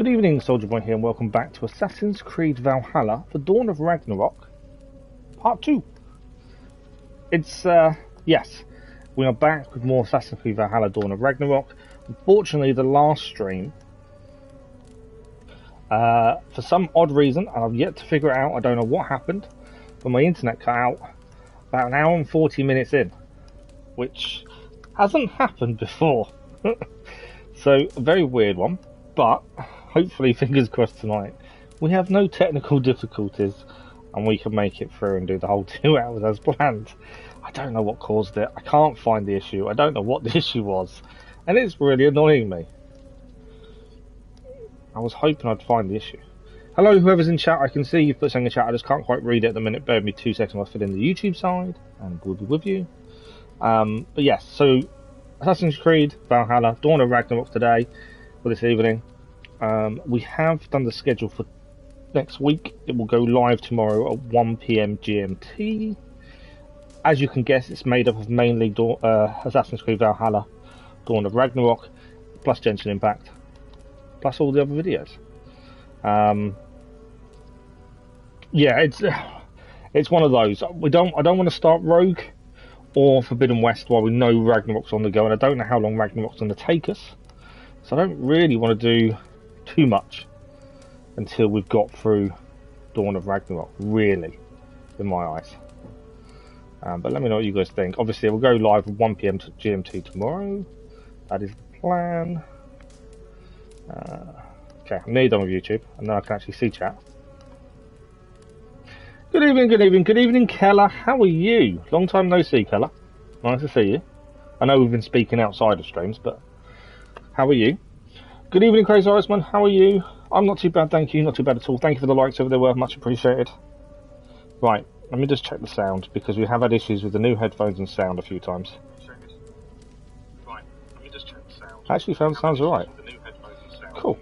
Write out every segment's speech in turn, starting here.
Good evening, Soldier Boy here, and welcome back to Assassin's Creed Valhalla, The Dawn of Ragnarok, Part 2. It's, yes, we are back with more Assassin's Creed Valhalla, Dawn of Ragnarok. Unfortunately, the last stream, for some odd reason, and I've yet to figure it out, I don't know what happened, but my internet cut out about an hour and 40 minutes in, which hasn't happened before. So, a very weird one, but hopefully, fingers crossed tonight, we have no technical difficulties and we can make it through and do the whole 2 hours as planned. I don't know what caused it. I can't find the issue. I don't know what the issue was. And it's really annoying me. I was hoping I'd find the issue. Hello, whoever's in chat. I can see you've put something in chat. I just can't quite read it at the minute. Bear with me 2 seconds. I'll fit in the YouTube side and we'll be with you. But yes, so Assassin's Creed Valhalla, Dawn of Ragnarok today, for this evening. We have done the schedule for next week. It will go live tomorrow at 1 PM GMT. As you can guess, it's made up of mainly Assassin's Creed Valhalla, Dawn of Ragnarok, plus Genshin Impact, plus all the other videos. Yeah, it's one of those. I don't want to start Rogue or Forbidden West while we know Ragnarok's on the go, and I don't know how long Ragnarok's going to take us. So I don't really want to do too much until we've got through Dawn of Ragnarok, really, in my eyes. But let me know what you guys think. Obviously, we'll go live at 1 PM GMT tomorrow. That is the plan. Okay, I'm nearly done with YouTube, and then I can actually see chat. Good evening, good evening, good evening, Keller. How are you? Long time no see, Keller. Nice to see you. I know we've been speaking outside of streams, but how are you? Good evening, Crazy Iceman. How are you? I'm not too bad, thank you. Not too bad at all. Thank you for the likes over there, were much appreciated. Right, let me just check the sound, because we have had issues with the new headphones and sound a few times. Right, let me just check the sound. Actually, sounds alright. Cool.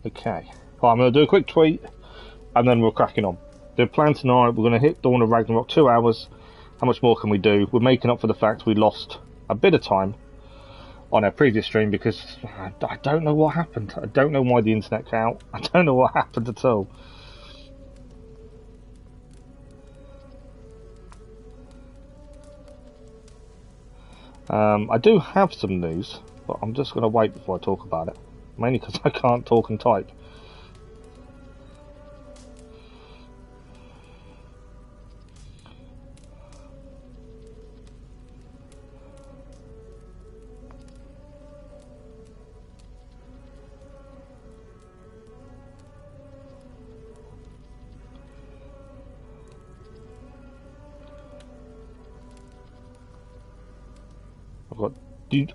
Okay. Well, I'm going to do a quick tweet, and then we're cracking on. The plan tonight, we're going to hit Dawn of Ragnarok, 2 hours. How much more can we do? We're making up for the fact we lost a bit of time on our previous stream because I don't know what happened. I don't know why the internet cut out. I don't know what happened at all. I do have some news, but I'm just going to wait before I talk about it. Mainly because I can't talk and type.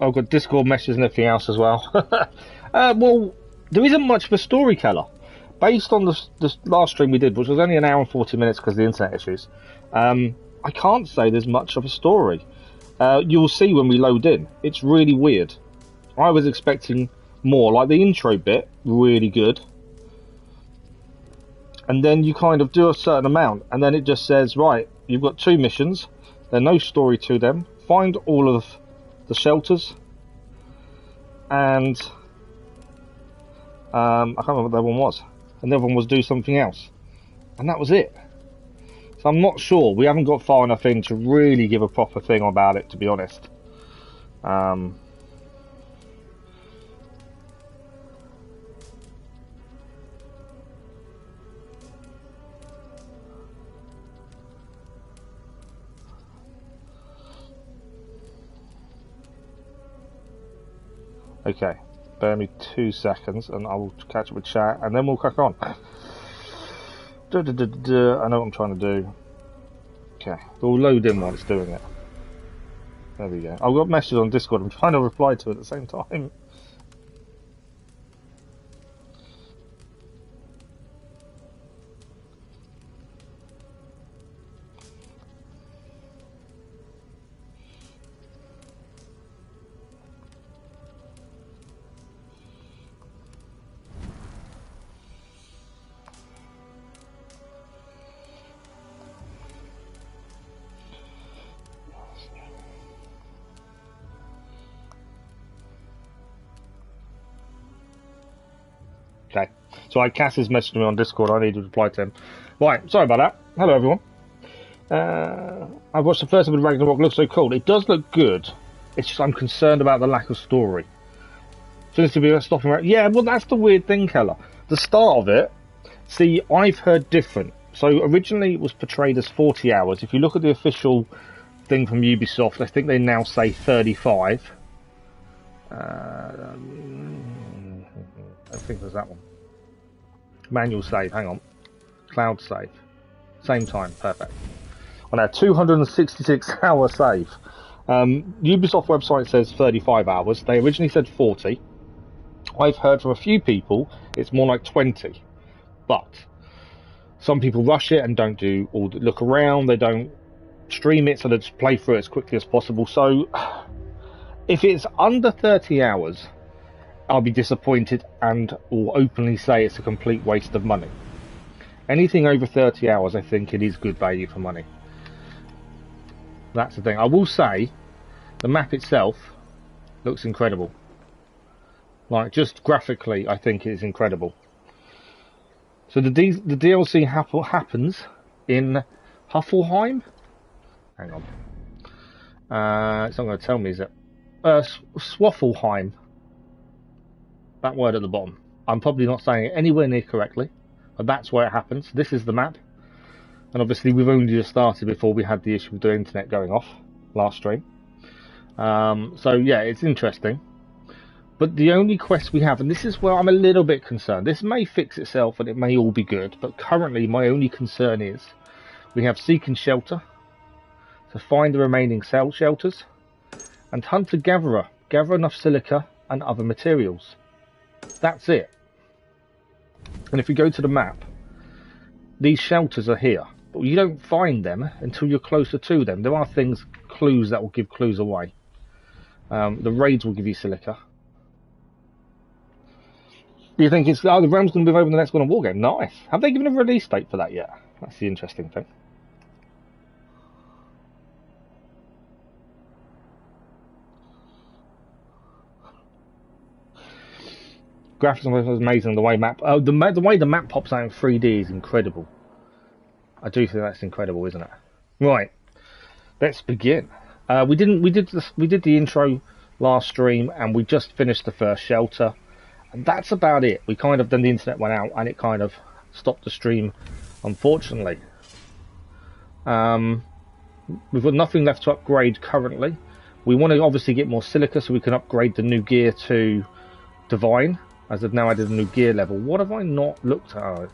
I've got Discord messages and everything else as well. Well, there isn't much of a story, Keller. Based on the last stream we did, which was only an hour and 40 minutes because of the internet issues, I can't say there's much of a story. You'll see when we load in. It's really weird. I was expecting more, like the intro bit, really good. And then you kind of do a certain amount, and then it just says, right, you've got 2 missions. There's no story to them. Find all of the shelters, and I can't remember what the other one was. And the other one was do something else, and that was it. So I'm not sure. We haven't got far enough in to really give a proper thing about it, to be honest. Okay, bear me 2 seconds and I will catch up with chat and then we'll crack on. I know what I'm trying to do. Okay, we'll load in while it's doing it. There we go. I've got messages on Discord, I'm trying to reply to it at the same time. Okay. So Cass is messaging me on Discord. I need to reply to him. Right, sorry about that. Hello, everyone. I've watched the first episode of Ragnarok. Looks so cool. It does look good. It's just I'm concerned about the lack of story. Seems to be stopping around. Yeah, well, that's the weird thing, Keller. The start of it, see, I've heard different. So originally it was portrayed as 40 hours. If you look at the official thing from Ubisoft, I think they now say 35. I think there's that one. Manual save, hang on. Cloud save. Same time, perfect. On our 266 hour save. Ubisoft website says 35 hours. They originally said 40. I've heard from a few people it's more like 20. But some people rush it and don't do all the look around. They don't stream it, so they just play through it as quickly as possible. So if it's under 30 hours, I'll be disappointed and will openly say it's a complete waste of money. Anything over 30 hours, I think it is good value for money. That's the thing. I will say, the map itself looks incredible. Like, just graphically, I think it is incredible. So the DLC happens in Huffelheim? Hang on. It's not going to tell me, is it? Swaffelheim. That word at the bottom. I'm probably not saying it anywhere near correctly, but that's where it happens. This is the map. And obviously we've only just started before we had the issue with the internet going off last stream. So yeah, it's interesting. But the only quest we have, and this is where I'm a little bit concerned. This may fix itself and it may all be good, but currently my only concern is we have Seek and Shelter to find the remaining cell shelters and Hunter-Gatherer, gather enough silica and other materials. That's it. And if you go to the map, these shelters are here, but you don't find them until you're closer to them. There are things, clues that will give clues away. The raids will give you silica. Do you think it's the realm's going to move over the next one on War Game? Nice. Have they given a release date for that yet? That's the interesting thing. Graphics are amazing. The way the way the map pops out in 3D is incredible. I do think that's incredible, isn't it? Right. Let's begin. We did the intro last stream, and we just finished the first shelter. And that's about it. We kind of, then the internet went out and it kind of stopped the stream, unfortunately. We've got nothing left to upgrade currently. We want to obviously get more silica so we can upgrade the new gear to Divine, as I've now added a new gear level. What have I not looked at? Oh,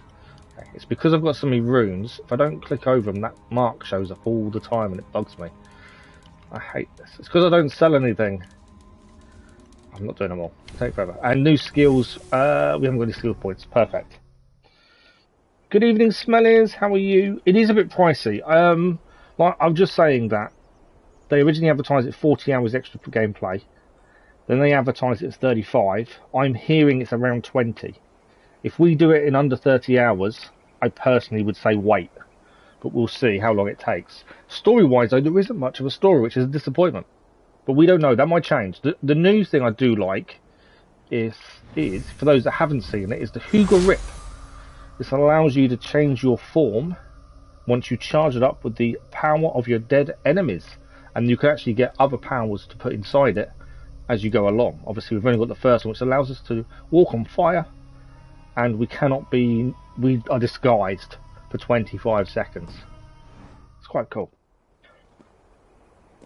okay. It's because I've got so many runes. If I don't click over them, that mark shows up all the time and it bugs me. I hate this. It's because I don't sell anything. I'm not doing them all. Take forever. And new skills. We haven't got any skill points. Perfect. Good evening, Smellies. How are you? It is a bit pricey. Like I'm just saying that they originally advertised it 40 hours extra for gameplay. Then they advertised it as 35. I'm hearing it's around 20. If we do it in under 30 hours, I personally would say wait. But we'll see how long it takes. Story-wise, though, there isn't much of a story, which is a disappointment. But we don't know. That might change. The new thing I do like is for those that haven't seen it, is the Hygge Rip. This allows you to change your form once you charge it up with the power of your dead enemies. And you can actually get other powers to put inside it as you go along. Obviously, we've only got the first one, which allows us to walk on fire. And we are disguised for 25 seconds. It's quite cool.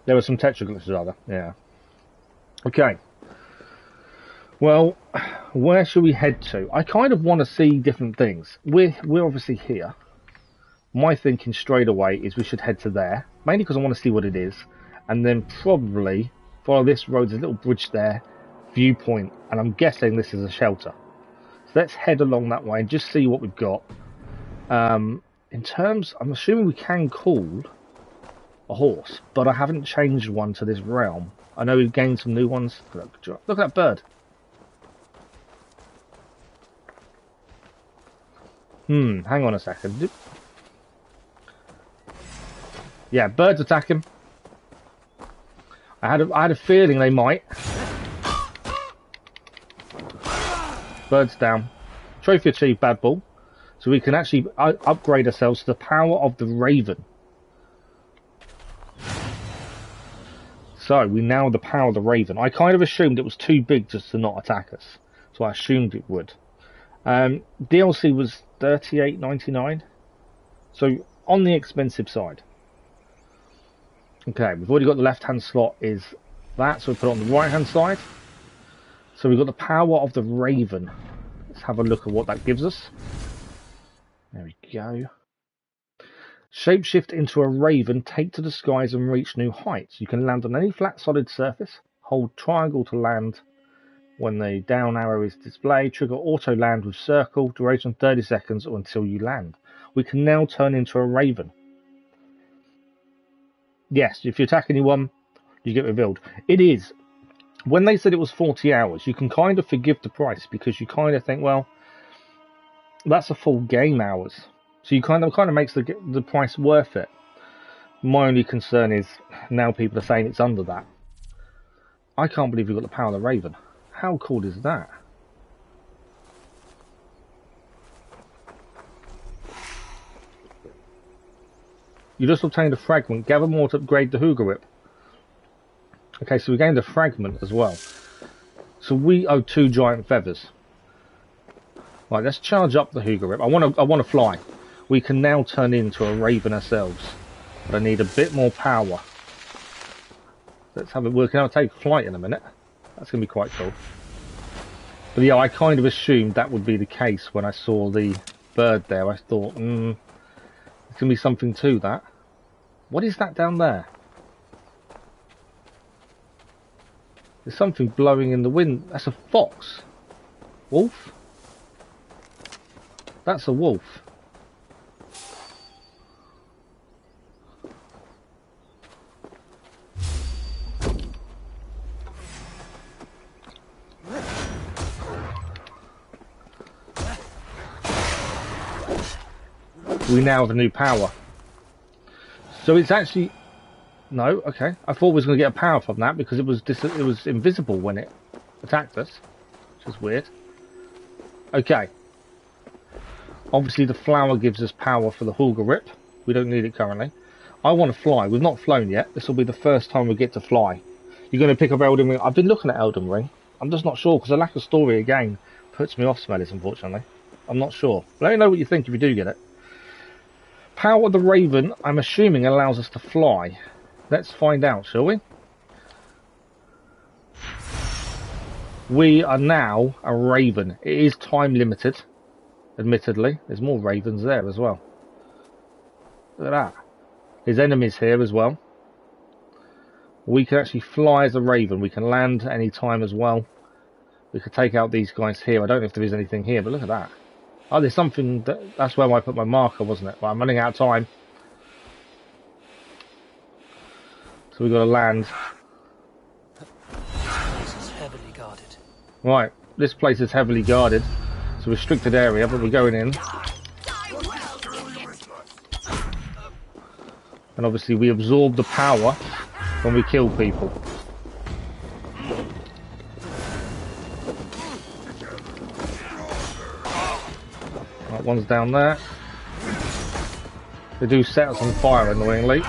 There were some texture glitches, rather. Yeah. Okay. Well, where should we head to? I kind of want to see different things. We're obviously here. My thinking straight away is we should head to there, mainly because I want to see what it is, and then probably follow this road. There's a little bridge there, viewpoint, and I'm guessing this is a shelter. So let's head along that way and just see what we've got. In terms, I'm assuming we can call a horse, but I haven't changed one to this realm. I know we've gained some new ones. Look at that bird. Hang on a second. Yeah, birds attack him. I had a feeling they might. Birds down. Trophy achieved, bad ball. So we can actually upgrade ourselves to the power of the Raven. So we now have the power of the Raven. I kind of assumed it was too big just to not attack us. So I assumed it would. DLC was $38.99. So on the expensive side. Okay, we've already got the left-hand slot is that. So we put it on the right-hand side. So we've got the power of the Raven. Let's have a look at what that gives us. There we go. Shapeshift into a raven, take to the skies and reach new heights. You can land on any flat solid surface. Hold triangle to land when the down arrow is displayed. Trigger auto land with circle. Duration 30 seconds or until you land. We can now turn into a raven. Yes, if you attack anyone, you get revealed. It is. When they said it was 40 hours, you can kind of forgive the price because you kind of think, well, that's a full game hours. So you kind of makes the price worth it. My only concern is now people are saying it's under that. I can't believe we've got the power of the Raven. How cool is that? You just obtained a fragment. Gather more to upgrade the Hooga Whip. Okay, so we gained a fragment as well. So we owe 2 giant feathers. Right, let's charge up the Hooga Whip. I want to fly. We can now turn into a raven ourselves. But I need a bit more power. Let's have it working. I'll take flight in a minute. That's going to be quite cool. But yeah, I kind of assumed that would be the case when I saw the bird there. I thought, there's going to be something to that. What is that down there? There's something blowing in the wind. That's a fox. Wolf? That's a wolf. We now have a new power. So it's actually... No, okay. I thought we was going to get a power from that because it was invisible when it attacked us. Which is weird. Okay. Obviously the flower gives us power for the Hooga Whip. We don't need it currently. I want to fly. We've not flown yet. This will be the first time we get to fly. You're going to pick up Elden Ring. I've been looking at Elden Ring. I'm just not sure because the lack of story again puts me off Smellies, unfortunately. I'm not sure. Let me know what you think if you do get it. Power of the Raven, I'm assuming, allows us to fly. Let's find out, shall we? We are now a raven. It is time limited, admittedly. There's more ravens there as well. Look at that. There's enemies here as well. We can actually fly as a raven. We can land any time as well. We could take out these guys here. I don't know if there is anything here, but look at that. Oh, there's something. That's where I put my marker, wasn't it? Well, I'm running out of time. So we've got to land. This is heavily guarded. Right, this place is heavily guarded. It's a restricted area, but we're going in. And obviously we absorb the power when we kill people. Right, one's down there. They do set us on fire, annoyingly.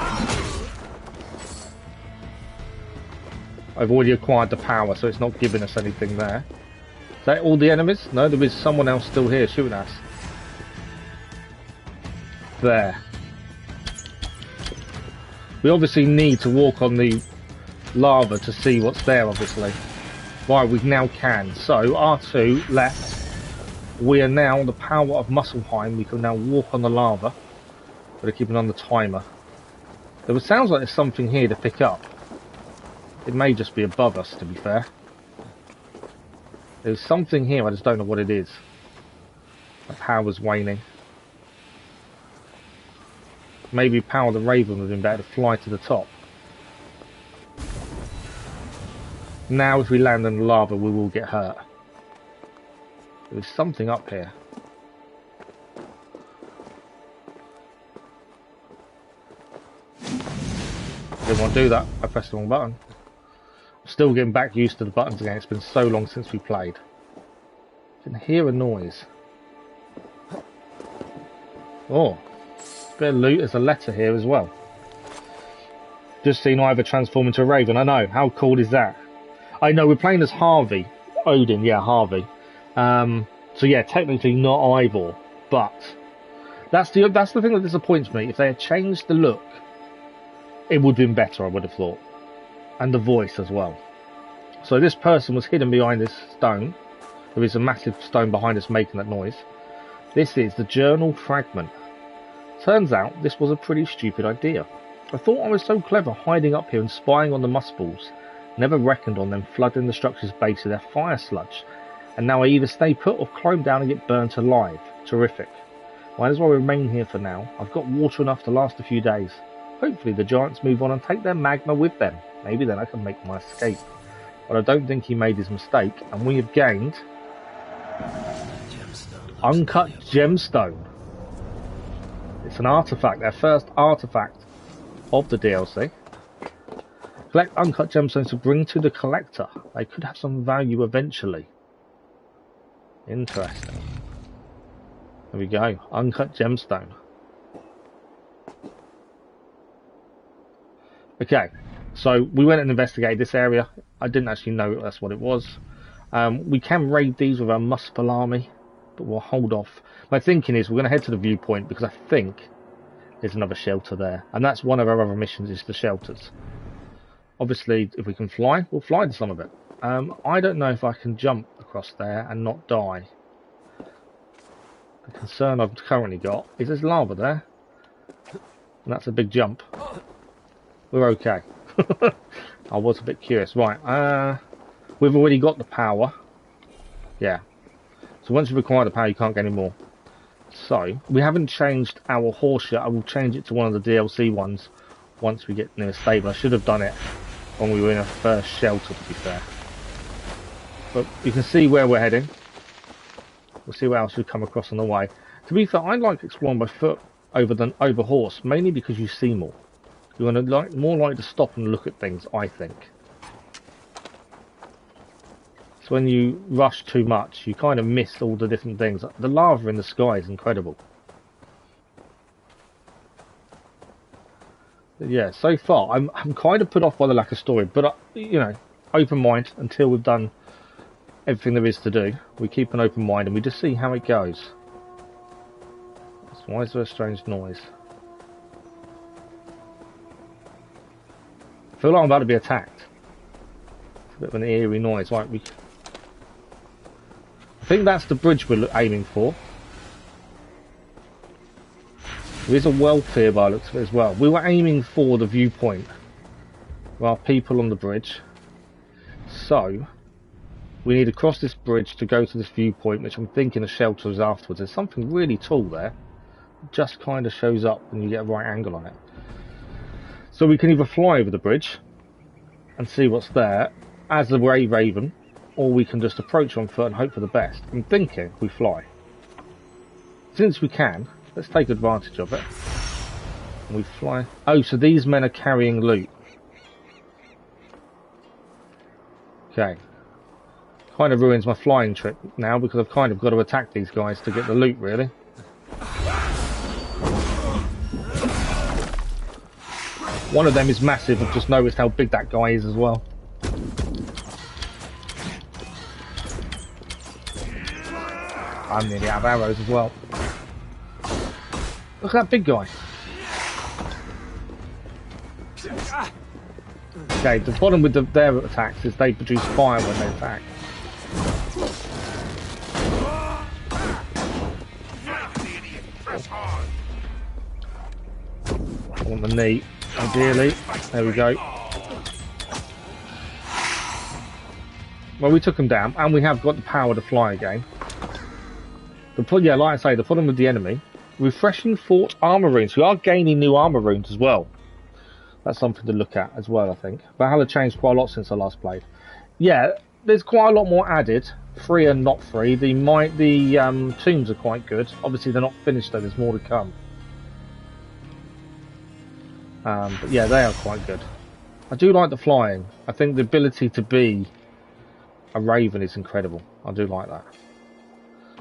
I've already acquired the power, so it's not giving us anything there. Is that all the enemies? No, there is someone else still here shooting us. There. We obviously need to walk on the lava to see what's there, obviously. Right, we now can. So, R2, left. We are now the power of Muspelheim. We can now walk on the lava. But keeping on the timer. There sounds like there's something here to pick up. It may just be above us, to be fair. There's something here, I just don't know what it is. The power's waning. Maybe power the Raven would have been better to fly to the top. Now if we land in the lava, we will get hurt. There's something up here. Didn't want to do that. I pressed the wrong button. I'm still getting back used to the buttons again. It's been so long since we played. I can hear a noise. Oh, bit of loot. There's a letter here as well. Just seen Ivor transform into a raven. I know. How cool is that? I know we're playing as Harvey. Odin, yeah, Harvey. So yeah, technically not Ivor, but that's the thing that disappoints me. If they had changed the look, it would have been better, I would have thought. And the voice as well. So this person was hidden behind this stone. There is a massive stone behind us making that noise. This is the journal fragment. Turns out this was a pretty stupid idea. I thought I was so clever hiding up here and spying on the Muspels. Never reckoned on them flooding the structure's base with their fire sludge. And now I either stay put or climb down and get burnt alive. Terrific. Might as well remain here for now. I've got water enough to last a few days. Hopefully the giants move on and take their magma with them. Maybe then I can make my escape. But I don't think he made his mistake, and we have gained uncut gemstone. It's an artifact, their first artifact of the DLC. Collect uncut gemstones to bring to the collector. They could have some value eventually. Interesting. There we go. Uncut gemstone. Okay, so we went and investigated this area. I didn't actually know that's what it was. We can raid these with our Muspel army, but we'll hold off. My thinking is we're going to head to the viewpoint because I think there's another shelter there. And that's one of our other missions, is the shelters. Obviously, if we can fly, we'll fly to some of it. I don't know if I can jump across there and not die. The concern I've currently got is there's lava there. And that's a big jump. We're okay. I was a bit curious. Right, we've already got the power. Yeah. So once you've acquired the power, you can't get any more. So, we haven't changed our horse yet. I will change it to one of the DLC ones once we get near a stable. I should have done it when we were in our first shelter, to be fair. But you can see where we're heading. We'll see what else we come across on the way. To be fair, I like exploring by foot than over horse, mainly because you see more. You're going to more likely to stop and look at things, I think. So when you rush too much, you kind of miss all the different things. The lava in the sky is incredible. But yeah, so far I'm kind of put off by the lack of story, but you know, open mind until we've done everything there is to do. We keep an open mind and we just see how it goes. Why is there a strange noise? I feel like I'm about to be attacked. It's a bit of an eerie noise. Right, I think that's the bridge we're aiming for. There is a wealth here by the looks of it as well. We were aiming for the viewpoint. There are people on the bridge. So, we need to cross this bridge to go to this viewpoint, which I'm thinking the shelter is afterwards. There's something really tall there. It just kind of shows up when you get a right angle on it. So we can either fly over the bridge and see what's there as the Raven, or we can just approach on foot and hope for the best. I'm thinking we fly. Since we can, let's take advantage of it. And we fly. Oh, so these men are carrying loot. Okay. Kind of ruins my flying trip now because I've kind of got to attack these guys to get the loot, really. One of them is massive. I've just noticed how big that guy is as well. I'm nearly out of arrows as well. Look at that big guy. Okay, the problem with their attacks is they produce fire when they attack. I want the knee, ideally. There we go. Well, we took them down, and we have got the power to fly again. Yeah, like I say, the problem with the enemy, refreshing fort armor runes. We are gaining new armor runes as well. That's something to look at as well, I think. Valhalla changed quite a lot since I last played. Yeah, there's quite a lot more added, free and not free. The tombs are quite good. Obviously, they're not finished though. There's more to come. But yeah, they are quite good. I do like the flying. I think the ability to be a raven is incredible. I do like that.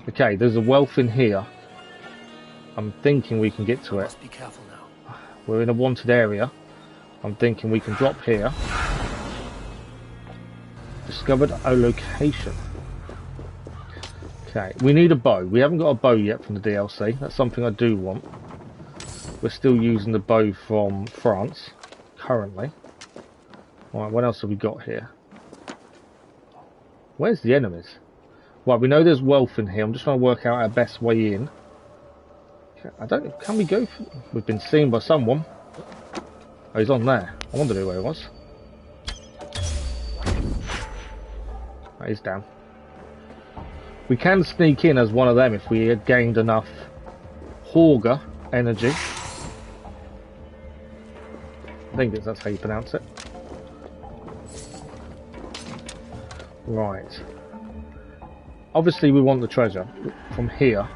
Okay, there's a wealth in here. I'm thinking we can get to it. Must be careful now. We're in a wanted area. I'm thinking we can drop here. Discovered a location. Okay, we need a bow. We haven't got a bow yet from the DLC. That's something I do want. We're still using the bow from France, currently. Alright, what else have we got here? Where's the enemies? Right, we know there's wealth in here. I'm just trying to work out our best way in. Okay, can we go? We've been seen by someone. Oh, he's on there. I wondered who he was. Oh, he's down. We can sneak in as one of them if we had gained enough Horga energy. I think that's how you pronounce it. Right. Obviously we want the treasure from here.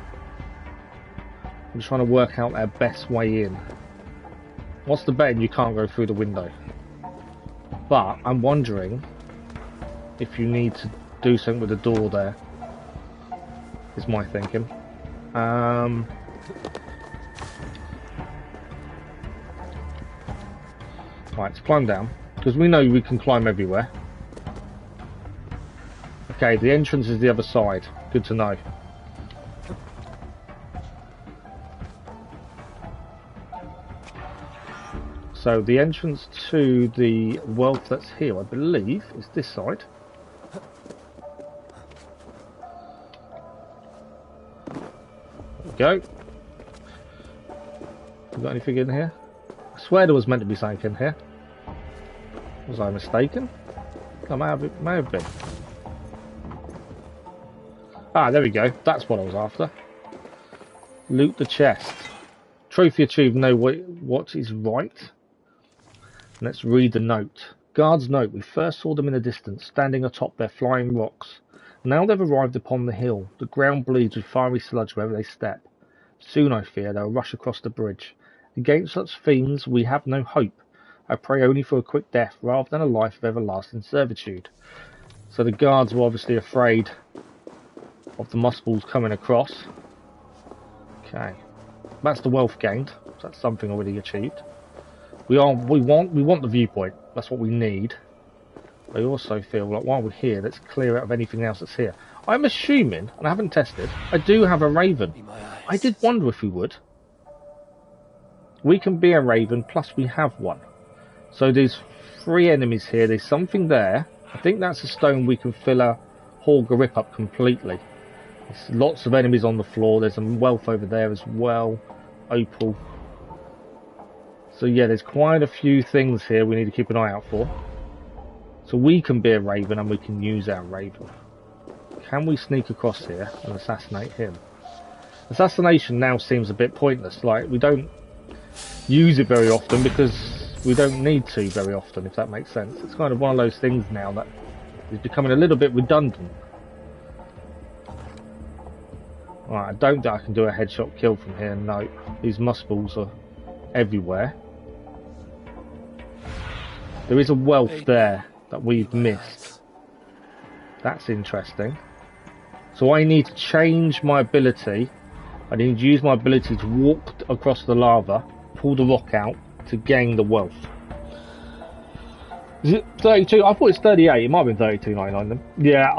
I'm just trying to work out our best way in. What's the betting you can't go through the window? But I'm wondering if you need to do something with the door there. Is my thinking. Right, let's climb down. Because we know we can climb everywhere. Okay, the entrance is the other side. Good to know. So the entrance to the wealth that's here, I believe, is this side. There we go. We got anything in here? I swear there was meant to be something in here. Was I mistaken? I may have been. Ah, there we go. That's what I was after. Loot the chest. Trophy achieved. Know what is right. Let's read the note. Guard's note. We first saw them in the distance, standing atop their flying rocks. Now they've arrived upon the hill. The ground bleeds with fiery sludge wherever they step. Soon, I fear, they'll rush across the bridge. Against such fiends, we have no hope. I pray only for a quick death, rather than a life of everlasting servitude. So the guards were obviously afraid of the Muspels coming across. Okay, that's the wealth gained. So that's something already achieved. We want the viewpoint. That's what we need. I also feel like while we're here, let's clear out of anything else that's here. I'm assuming, and I haven't tested, I do have a raven. I did wonder if we would. We can be a raven, plus we have one. So there's 3 enemies here. There's something there. I think that's a stone we can fill a Horga rip up completely. There's lots of enemies on the floor. There's some wealth over there as well. Opal. So yeah, there's quite a few things here we need to keep an eye out for. So we can be a raven and we can use our raven. Can we sneak across here and assassinate him? Assassination now seems a bit pointless. Like, we don't use it very often because we don't need to very often, if that makes sense. It's kind of one of those things now that is becoming a little bit redundant. Right, I don't think I can do a headshot kill from here. No, these Muspels are everywhere. There is a wealth there that we've missed. That's interesting. So I need to change my ability. I need to use my ability to walk across the lava, pull the rock out to gain the wealth. Is it 32? I thought it's 38. It might have been 32.99 then. Yeah,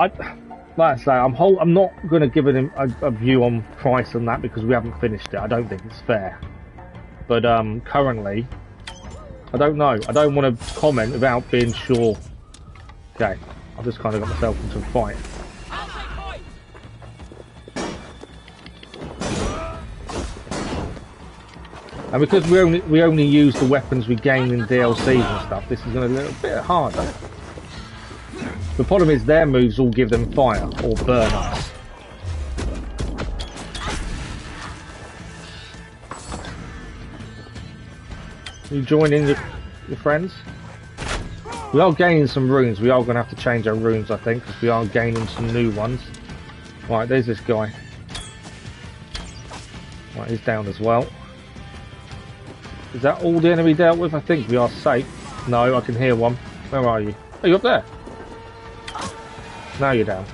like I say, I'm not going to give it a view on price on that because we haven't finished it. I don't think it's fair. But currently, I don't know. I don't want to comment without being sure. Okay, I've just kind of got myself into a fight. And because we only use the weapons we gain in DLCs and stuff, this is going to be a little bit harder. The problem is their moves all give them fire or burn us. You join in your friends? We are gaining some runes. We are going to have to change our runes, I think, because we are gaining some new ones. Right, there's this guy. Right, he's down as well. Is that all the enemy dealt with? I think we are safe. No, I can hear one. Where are you? Oh, you're up there. Now you're down.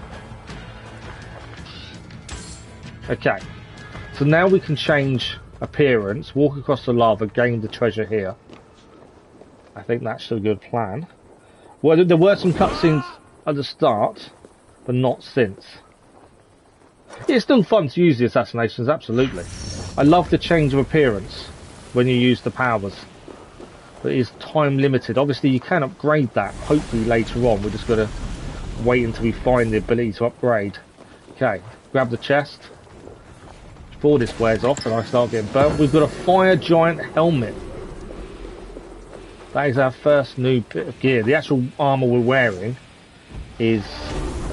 Okay. So now we can change appearance, walk across the lava, gain the treasure here. I think that's a good plan. Well, there were some cutscenes at the start, but not since. It's still fun to use the assassinations, absolutely. I love the change of appearance when you use the powers. But it is time limited. Obviously you can upgrade that, hopefully later on. We're just going to wait until we find the ability to upgrade. Okay, grab the chest. Before this wears off and I start getting burnt. We've got a fire giant helmet. That is our first new bit of gear. The actual armour we're wearing is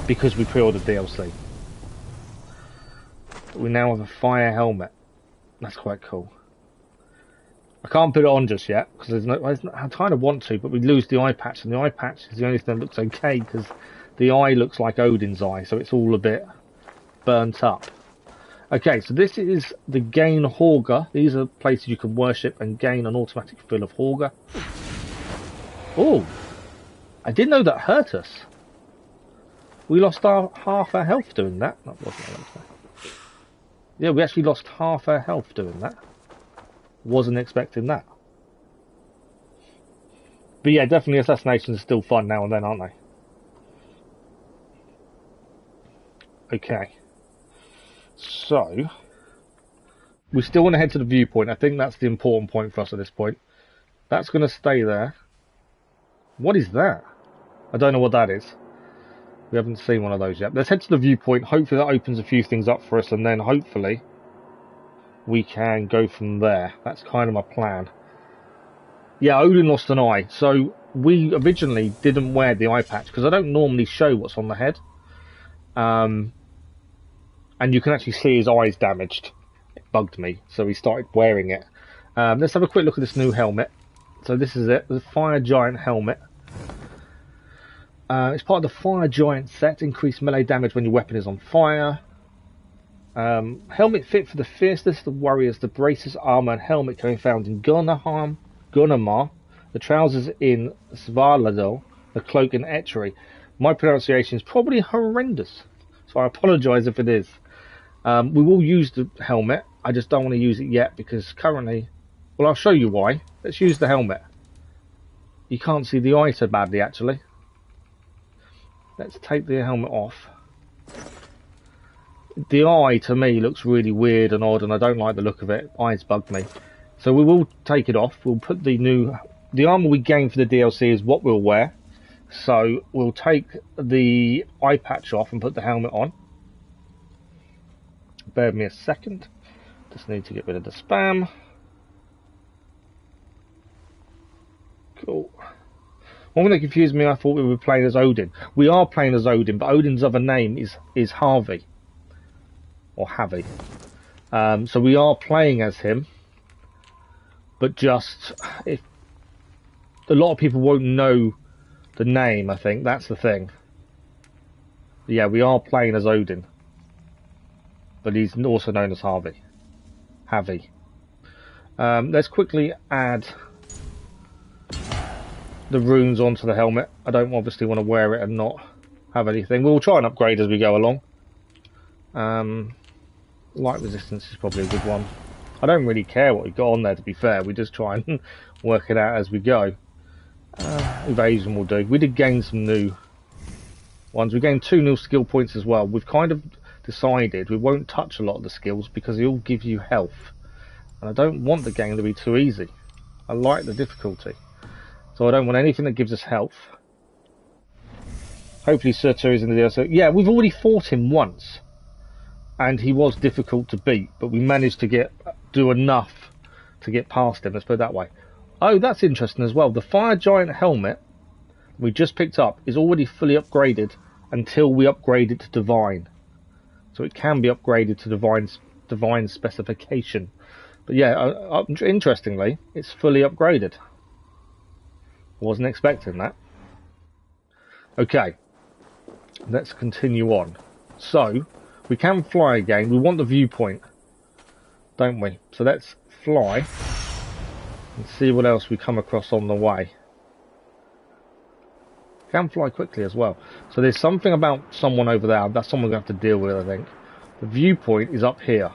because we pre-ordered DLC. We now have a fire helmet. That's quite cool. I can't put it on just yet because there's no. I kind of want to, but we lose the eye patch, and the eye patch is the only thing that looks okay because the eye looks like Odin's eye, so it's all a bit burnt up. Okay, so this is the Gain Hauger. These are places you can worship and gain an automatic fill of Hauger. Oh, I didn't know that hurt us. We lost half our health doing that. That wasn't what I meant to say. Yeah, we actually lost half our health doing that. Wasn't expecting that. But yeah, definitely assassinations are still fun now and then, aren't they? Okay. So, we still want to head to the viewpoint. I think that's the important point for us at this point. That's going to stay there. What is that? I don't know what that is. We haven't seen one of those yet. Let's head to the viewpoint. Hopefully that opens a few things up for us, and then hopefully we can go from there. That's kind of my plan. Yeah, Odin lost an eye. So we originally didn't wear the eye patch because I don't normally show what's on the head. And you can actually see his eyes damaged. It bugged me, so we started wearing it. Let's have a quick look at this new helmet. So this is it, the Fire Giant helmet. It's part of the Fire Giant set. Increased melee damage when your weapon is on fire. Helmet fit for the fiercest of warriors. The braces, armor, and helmet can be found in Gunamar. The trousers in Svarladal. The cloak in Etchery. My pronunciation is probably horrendous, so I apologise if it is. We will use the helmet. I just don't want to use it yet because currently... Well, I'll show you why. Let's use the helmet. You can't see the eye so badly, actually. Let's take the helmet off. The eye, to me, looks really weird and odd, and I don't like the look of it. Eyes bug me. So we will take it off. We'll put the new... The armour we gain for the DLC is what we'll wear. So we'll take the eye patch off and put the helmet on. Bear with me a second. Just need to get rid of the spam. Cool. One thing that confused me, I thought we were playing as Odin. We are playing as Odin, but Odin's other name is Harvey. Or Havi. So we are playing as him. But just... if a lot of people won't know the name, I think. That's the thing. But yeah, we are playing as Odin. But he's also known as Harvey. Let's quickly add the runes onto the helmet. I don't obviously want to wear it and not have anything. We'll try and upgrade as we go along. Light resistance is probably a good one. I don't really care what we got on there, to be fair. We just try and work it out as we go. Evasion will do. We did gain some new ones. We gained 2 new skill points as well. We've kind of decided we won't touch a lot of the skills because they all give you health. And I don't want the game to be too easy. I like the difficulty. So I don't want anything that gives us health. Hopefully Surtur is in the DLC. Yeah, we've already fought him once. And he was difficult to beat. But we managed to do enough to get past him. Let's put it that way. Oh, that's interesting as well. The Fire Giant helmet we just picked up is already fully upgraded until we upgrade it to Divine. So it can be upgraded to Divine specification. But yeah, interestingly, it's fully upgraded. Wasn't expecting that. Okay, let's continue on. So, we can fly again. We want the viewpoint, don't we? So let's fly and see what else we come across on the way. Can fly quickly as well. So there's something about someone over there. That's someone we're going to have to deal with, I think. The viewpoint is up here.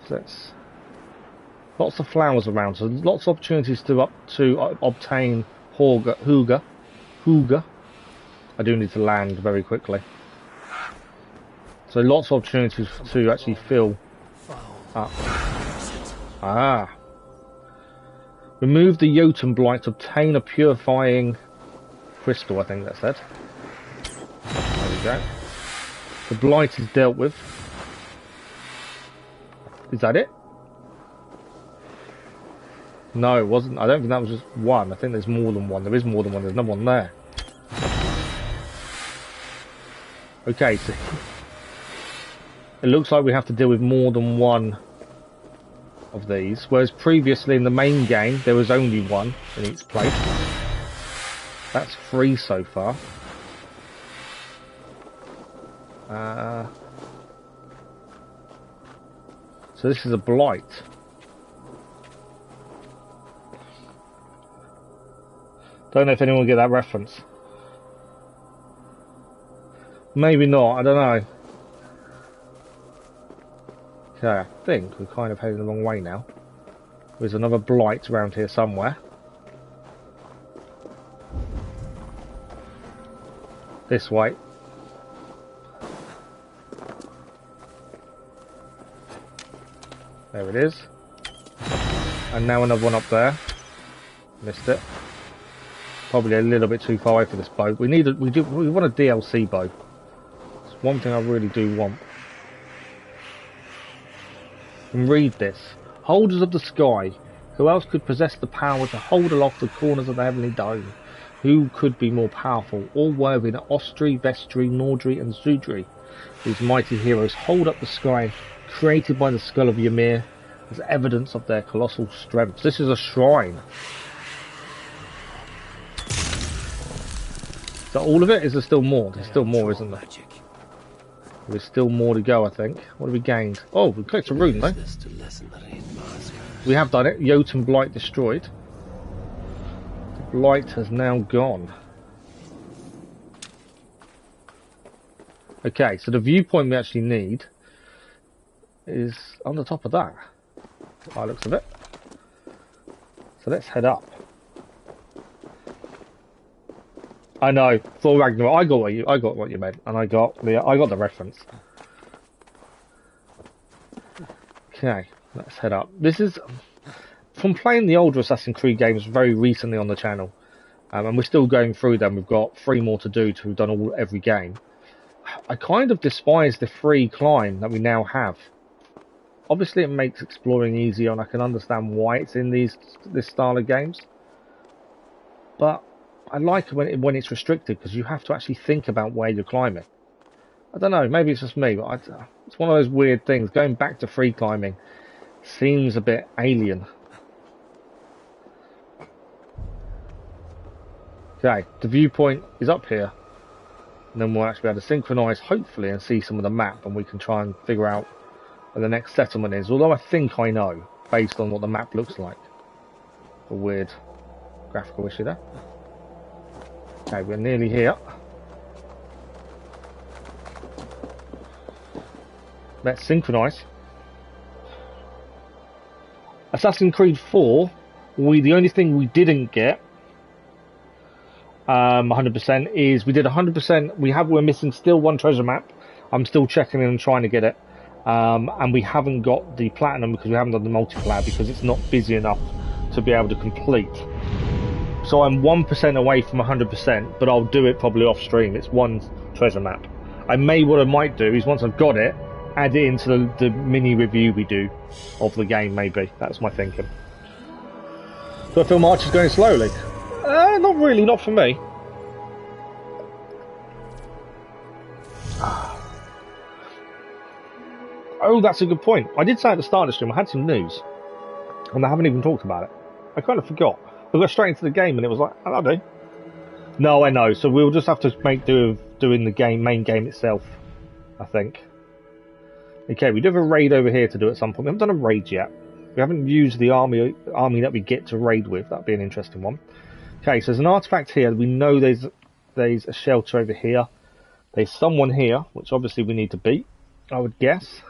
So that's lots of flowers around, so lots of opportunities to obtain hooga. I do need to land very quickly. So lots of opportunities to actually fill up. Ah. Remove the Jotun blight, obtain a purifying crystal, I think that said. There we go. The blight is dealt with. Is that it? No, it wasn't. I don't think that was just one. I think there's more than one. There is more than one. There's another one there. Okay, so it looks like we have to deal with more than one of these, whereas previously in the main game there was only one in each place. That's 3 so far. So this is a blight. Don't know if anyone will get that reference. Maybe not, I don't know. Okay, I think we're kind of heading the wrong way now. There's another blight around here somewhere. This way. There it is. And now another one up there. Missed it. Probably a little bit too far away for this bow. We want a DLC bow. It's one thing I really do want. And read this. Holders of the sky. Who else could possess the power to hold aloft the corners of the heavenly dome? Who could be more powerful? All worthy than Ostri, Vestri, Nordri and Zudri. These mighty heroes hold up the sky, created by the skull of Ymir, as evidence of their colossal strength. This is a shrine. Is that all of it? Is there still more? There's still more, isn't there? There's still more to go, I think. What have we gained? Oh, we clicked a rune, though. We have done it. Jotun Blight destroyed. The Blight has now gone. Okay, so the viewpoint we actually need is on the top of that, by the looks of it. So let's head up. I know, for Ragnarok, I got what you meant, and I got the reference. Okay, let's head up. This is from playing the older Assassin's Creed games very recently on the channel, and we're still going through them. We've got 3 more to do to have done every game. I kind of despise the free climb that we now have. Obviously, it makes exploring easier, and I can understand why it's in this style of games. But I like it when it's restricted, because you have to actually think about where you're climbing. I don't know, maybe it's just me, but it's one of those weird things. Going back to free climbing seems a bit alien. Okay, the viewpoint is up here. And then we'll actually be able to synchronise, hopefully, and see some of the map, and we can try and figure out where the next settlement is. Although I think I know, based on what the map looks like. A weird graphical issue there. Okay, we're nearly here. Let's synchronise. Assassin's Creed 4, the only thing we didn't get 100% is we did 100%. We're missing still one treasure map. I'm still checking in and trying to get it. And we haven't got the platinum because we haven't done the multiplayer because it's not busy enough to be able to complete. So I'm 1% away from 100%, but I'll do it probably off stream. It's one treasure map. What I might do is once I've got it, add it into the mini review we do of the game, maybe. That's my thinking. So I feel March is going slowly. Not really, not for me. Oh, that's a good point. I did say at the start of the stream I had some news, and I haven't even talked about it. I kind of forgot. I got straight into the game, and it was like, oh, that'll do. No, I know. So we'll just have to make do of doing the main game itself, I think. Okay, we do have a raid over here to do at some point. We haven't done a raid yet. We haven't used the army that we get to raid with. That'd be an interesting one. Okay, so there's an artifact here. We know there's a shelter over here. There's someone here, which obviously we need to beat, I would guess.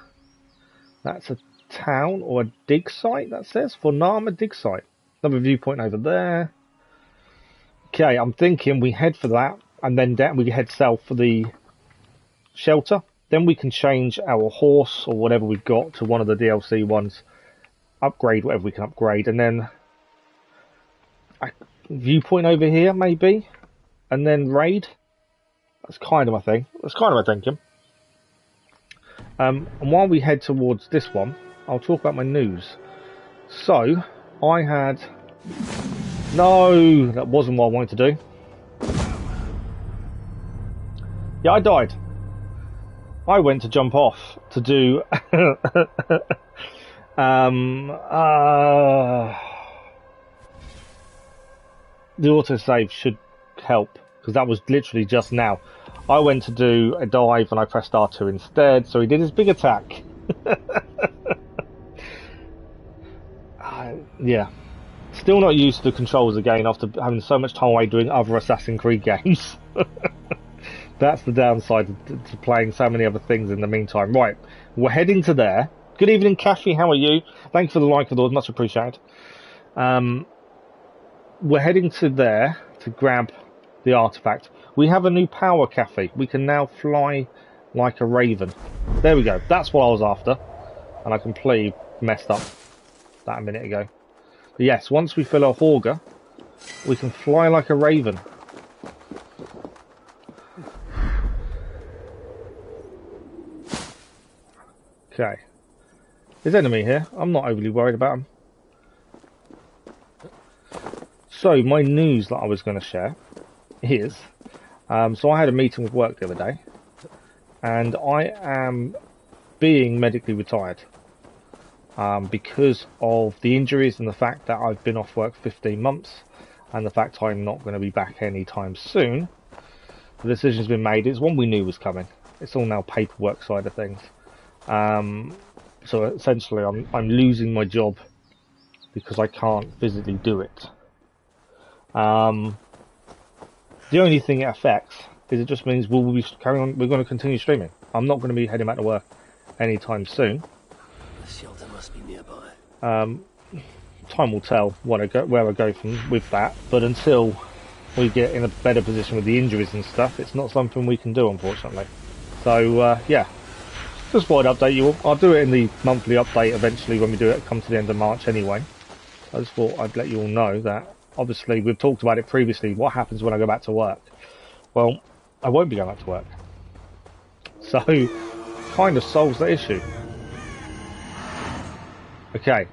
That's a town or a dig site, that says. Fornama dig site. Another viewpoint over there. Okay, I'm thinking we head for that, and then down, we head south for the shelter. Then we can change our horse or whatever we've got to one of the DLC ones. Upgrade whatever we can upgrade, and then a viewpoint over here maybe, and then raid. That's kind of my thing. That's kind of my thinking. And while we head towards this one, I'll talk about my news. So I had no, that wasn't what I wanted to do. Yeah, I died. I went to jump off to do the autosave should help, because that was literally just now. I went to do a dive and I pressed R2 instead, so he did his big attack. Yeah. Still not used to the controls again after having so much time away doing other Assassin's Creed games. That's the downside to playing so many other things in the meantime. Right, we're heading to there. Good evening, Kathy, how are you? Thanks for the like of those, much appreciated. We're heading to there to grab the artifact. We have a new power, Kathy. We can now fly like a raven. There we go. That's what I was after. And I completely messed up that a minute ago. But yes, once we fill our Hauger, we can fly like a raven. Okay. There's enemy here. I'm not overly worried about him. So, my news that I was going to share is... so I had a meeting with work the other day. And I am being medically retired. Because of the injuries and the fact that I've been off work 15 months. And the fact I'm not going to be back anytime soon. The decision's been made. It's one we knew was coming. It's all now paperwork side of things. So essentially I'm losing my job because I can't physically do it. The only thing it affects is it just means we'll be carrying on. We're going to continue streaming. I'm not going to be heading back to work anytime soon. The shelter must be nearby. Time will tell where I go from with that. But until we get in a better position with the injuries and stuff, it's not something we can do, unfortunately. So yeah. Just thought I'd update you all. I'll do it in the monthly update eventually when we do it, come to the end of March anyway. I just thought I'd let you all know that, obviously, we've talked about it previously, what happens when I go back to work. Well, I won't be going back to work. So, kind of solves the issue. Okay.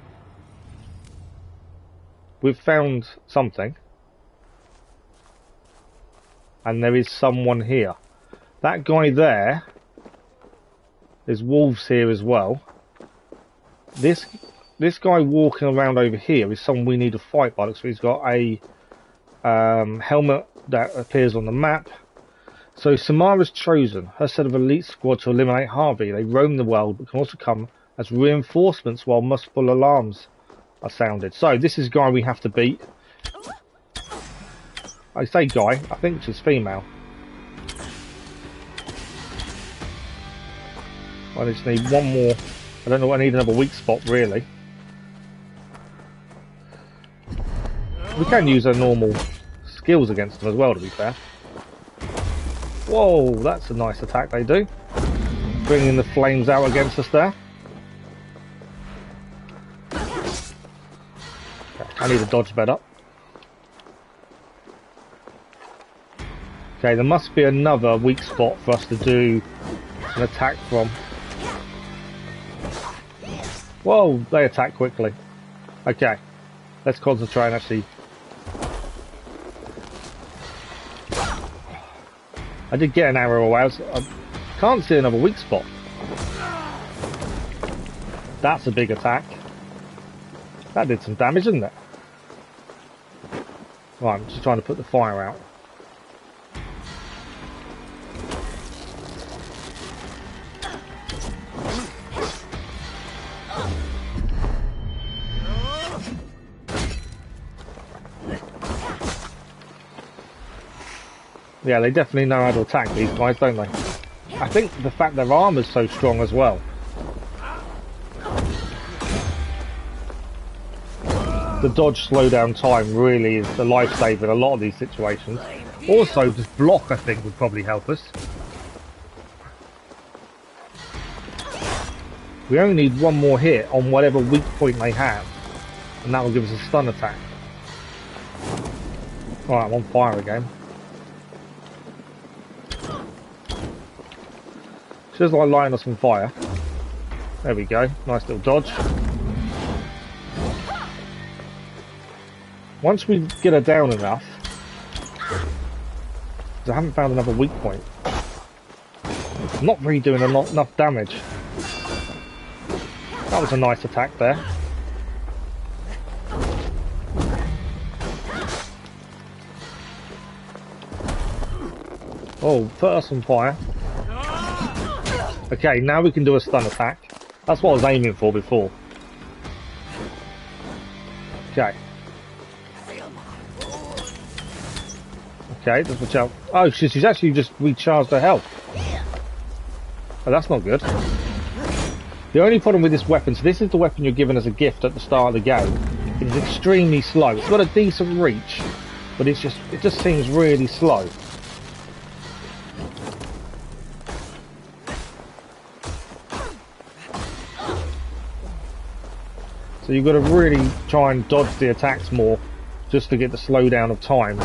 We've found something. And there is someone here. That guy there... There's wolves here as well. This guy walking around over here is someone we need to fight by. Looks like he's got a helmet that appears on the map. So Samara's chosen her set of elite squad to eliminate Harvey. They roam the world, but can also come as reinforcements while Muspel alarms are sounded. So this is a guy we have to beat. I say guy, I think she's female. I just need one more. I don't know. I need another weak spot, really. We can use our normal skills against them as well, to be fair. Whoa, that's a nice attack they do. Bringing the flames out against us there. Okay, I need to dodge better. Okay, there must be another weak spot for us to do an attack from. Whoa, they attack quickly. Okay, let's concentrate and actually... I did get an arrow away. I can't see another weak spot. That's a big attack. That did some damage, didn't it? Right, I'm just trying to put the fire out. Yeah, they definitely know how to attack these guys, don't they? I think the fact their armor's so strong as well. the dodge slowdown time really is the lifesaver in a lot of these situations. Also, just block, I think, would probably help us. We only need one more hit on whatever weak point they have, and that will give us a stun attack. Alright, I'm on fire again. Just like lighting us on fire. There we go, nice little dodge. Once we get her down enough, because I haven't found another weak point. I'm not really doing enough damage. That was a nice attack there. Oh, put us on fire. Okay, now we can do a stun attack. That's what I was aiming for before. Okay. Okay, just watch out. Oh, she's actually just recharged her health. Oh, that's not good. The only problem with this weapon, so this is the weapon you're given as a gift at the start of the game. It is extremely slow. It's got a decent reach, but it just seems really slow. So you've got to really try and dodge the attacks more, just to get the slowdown of time.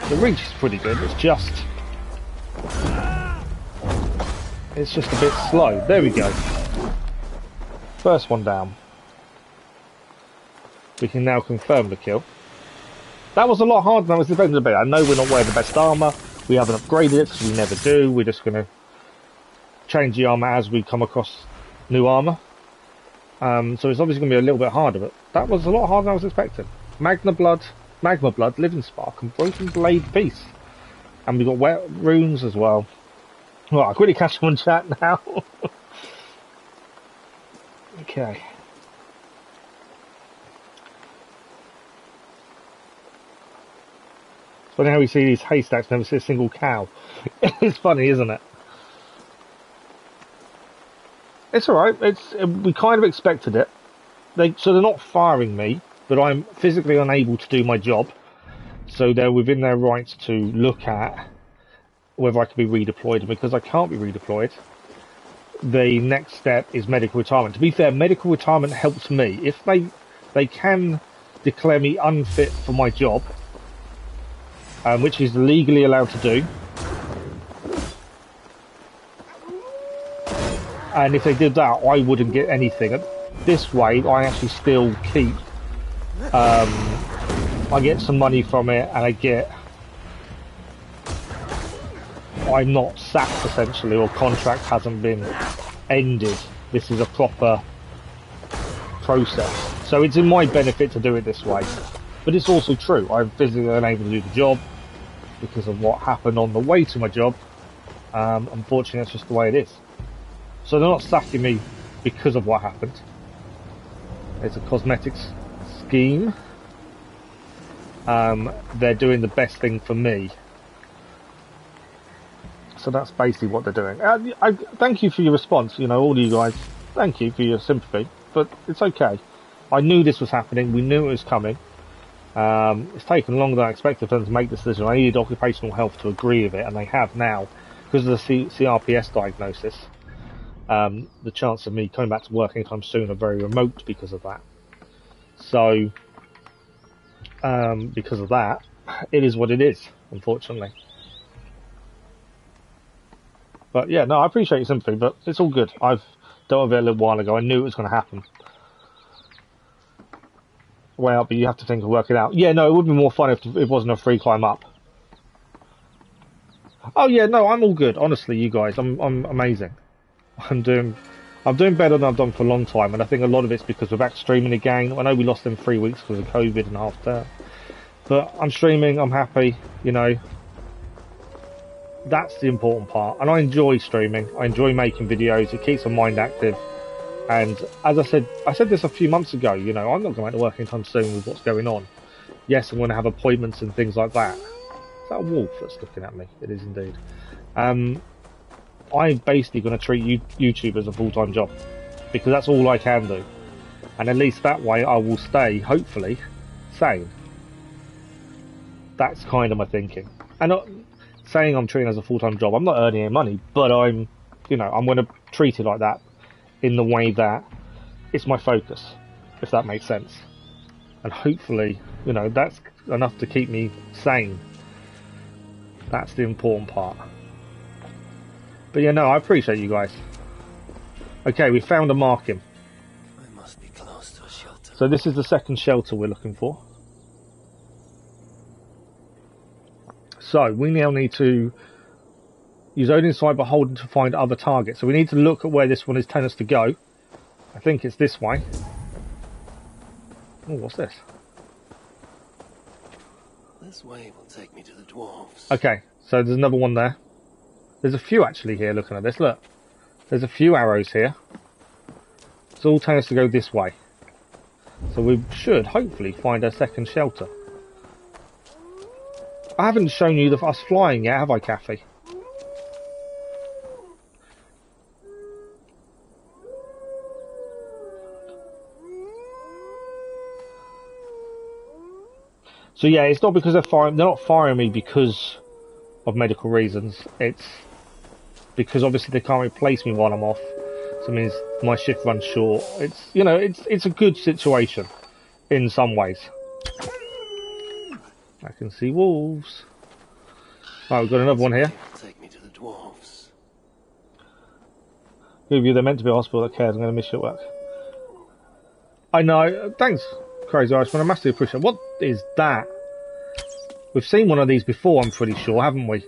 The reach is pretty good. It's just a bit slow. There we go. First one down. We can now confirm the kill. That was a lot harder than I was expecting to be. I know we're not wearing the best armour. We haven't upgraded it because we never do. We're just going to change the armour as we come across new armour. So it's obviously going to be a little bit harder, but that was a lot harder than I was expecting. Magma Blood, Living Spark, and Broken Blade Piece. And we've got wet runes as well. Well, I'll quickly catch them on chat now. Okay. It's funny how we see these haystacks, never see a single cow. It's funny, isn't it? It's alright, we kind of expected it. So they're not firing me, but I'm physically unable to do my job. So they're within their rights to look at whether I can be redeployed. And because I can't be redeployed, the next step is medical retirement. To be fair, medical retirement helps me. If they can declare me unfit for my job, which is legally allowed to do. And if they did that, I wouldn't get anything. This way, I actually still keep... I get some money from it, and I'm not sacked, essentially, or contract hasn't been ended. This is a proper process. So it's in my benefit to do it this way. But it's also true. I'm physically unable to do the job because of what happened on the way to my job. Unfortunately, that's just the way it is. So they're not sacking me because of what happened. It's a cosmetics scheme. They're doing the best thing for me. So that's basically what they're doing. I thank you for your response, all of you guys. Thank you for your sympathy. But it's okay. I knew this was happening. We knew it was coming. It's taken longer than I expected for them to make the decision. I needed occupational health to agree with it, and they have now. Because of the CRPS diagnosis. The chance of me coming back to work anytime soon are very remote because of that. So, because of that, it is what it is, unfortunately. But yeah, no, I appreciate your sympathy, but it's all good. I've dealt with it a little while ago. I knew it was going to happen. Well, but you have to think of work it out. Yeah, no, it would be more fun if it wasn't a free climb up. Oh yeah, no, I'm all good. Honestly, you guys, I'm amazing. I'm doing better than I've done for a long time, and I think a lot of it's because we're back streaming again. I know we lost them 3 weeks because of COVID and half term, but I'm streaming. I'm happy. That's the important part, and I enjoy streaming. I enjoy making videos. It keeps my mind active, and as I said this a few months ago. I'm not going to work anytime soon with what's going on. Yes, I'm going to have appointments and things like that. Is that a wolf that's looking at me? It is indeed. I'm basically going to treat YouTube as a full-time job because that's all I can do. and at least that way I will stay, hopefully, sane. That's kind of my thinking. And not saying I'm treating it as a full-time job. I'm not earning any money, but I'm going to treat it like that in the way that it's my focus, if that makes sense. And hopefully, that's enough to keep me sane. That's the important part. But yeah, no, I appreciate you guys. Okay, we found a marking. I must be close to a shelter. So this is the second shelter we're looking for. So we now need to use Odin's Sight Beholden to find other targets. So we need to look at where this one is telling us to go. I think it's this way. Oh, what's this? This way will take me to the dwarves. Okay, so there's another one there. There's a few actually here looking at this. Look, there's a few arrows here. It's all telling us to go this way. So we should hopefully find our second shelter. I haven't shown you us flying yet, have I, Kathy? So yeah, it's not because they're not firing me because of medical reasons. It's because obviously they can't replace me while I'm off. So it means my shift runs short. It's a good situation in some ways. I can see wolves. Right, we've got another one here. Take me to the dwarves. Good of you, they're meant to be a hospital that cares. I'm going to miss your work. I know. Thanks, Crazy Irishman. I massively appreciate it. What is that? We've seen one of these before, I'm pretty sure, haven't we?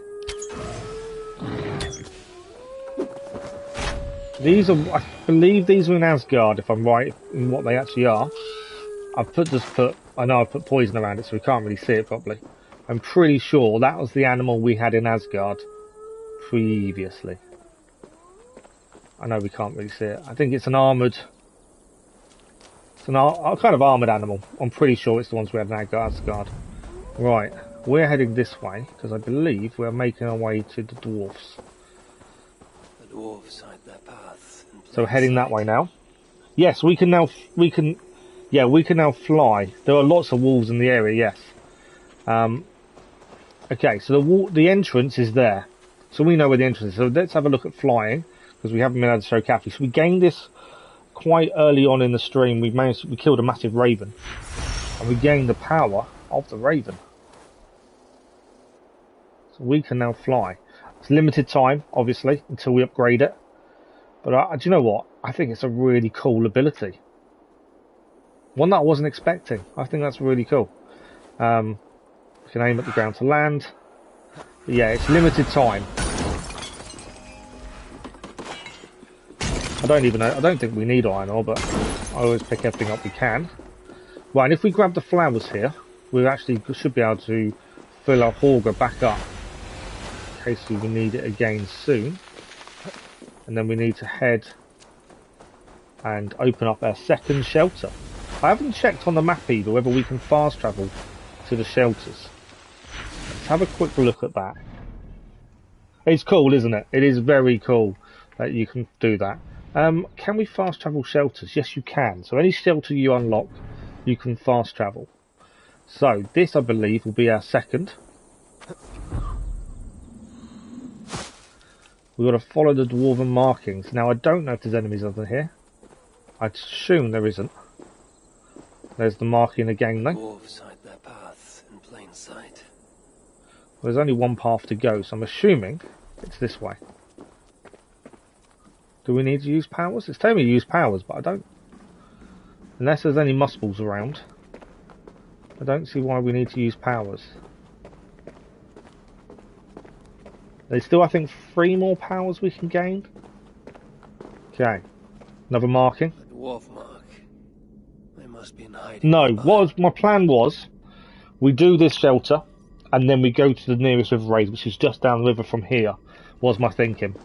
These are, I believe these are in Asgard, if I'm right in what they actually are. I know I've put poison around it, so we can't really see it properly. I'm pretty sure that was the animal we had in Asgard previously. I know we can't really see it. I think it's an armoured... It's a kind of armoured animal. I'm pretty sure it's the ones we had in Asgard. Right, we're heading this way, because I believe we're making our way to the dwarfs. The dwarves hide their path. So we're heading that way now. Yes, we can now fly. There are lots of wolves in the area, yes. Okay, so the entrance is there. So we know where the entrance is. So let's have a look at flying, because we haven't been able to show Kathy. So we gained this quite early on in the stream. We killed a massive raven. And we gained the power of the raven. So we can now fly. It's limited time, obviously, until we upgrade it. But do you know what? I think it's a really cool ability. One that I wasn't expecting. I think that's really cool. We can aim at the ground to land. But yeah, it's limited time. I don't think we need iron ore, but I always pick everything up we can. Right, and if we grab the flowers here, we actually should be able to fill our auger back up. In case we need it again soon. And then we need to head and open up our second shelter. I haven't checked on the map either whether we can fast travel to the shelters. Let's have a quick look at that. It's cool, isn't it? It is very cool that you can do that. Can we fast travel shelters? Yes, you can. So any shelter you unlock, you can fast travel. So this, I believe, will be our second. We've got to follow the Dwarven markings. Now, I don't know if there's enemies under here. I'd assume there isn't. There's the marking again, though. Dwarves hide their path in plain sight. Well, there's only one path to go, so I'm assuming it's this way. Do we need to use powers? It's telling me to use powers, but I don't. Unless there's any Muspels around. I don't see why we need to use powers. There's still, I think, 3 more powers we can gain. Okay. Another marking. A dwarf mark. They must be in hiding. No, my plan was, we do this shelter, and then we go to the nearest river raid, which is just down the river from here, was my thinking.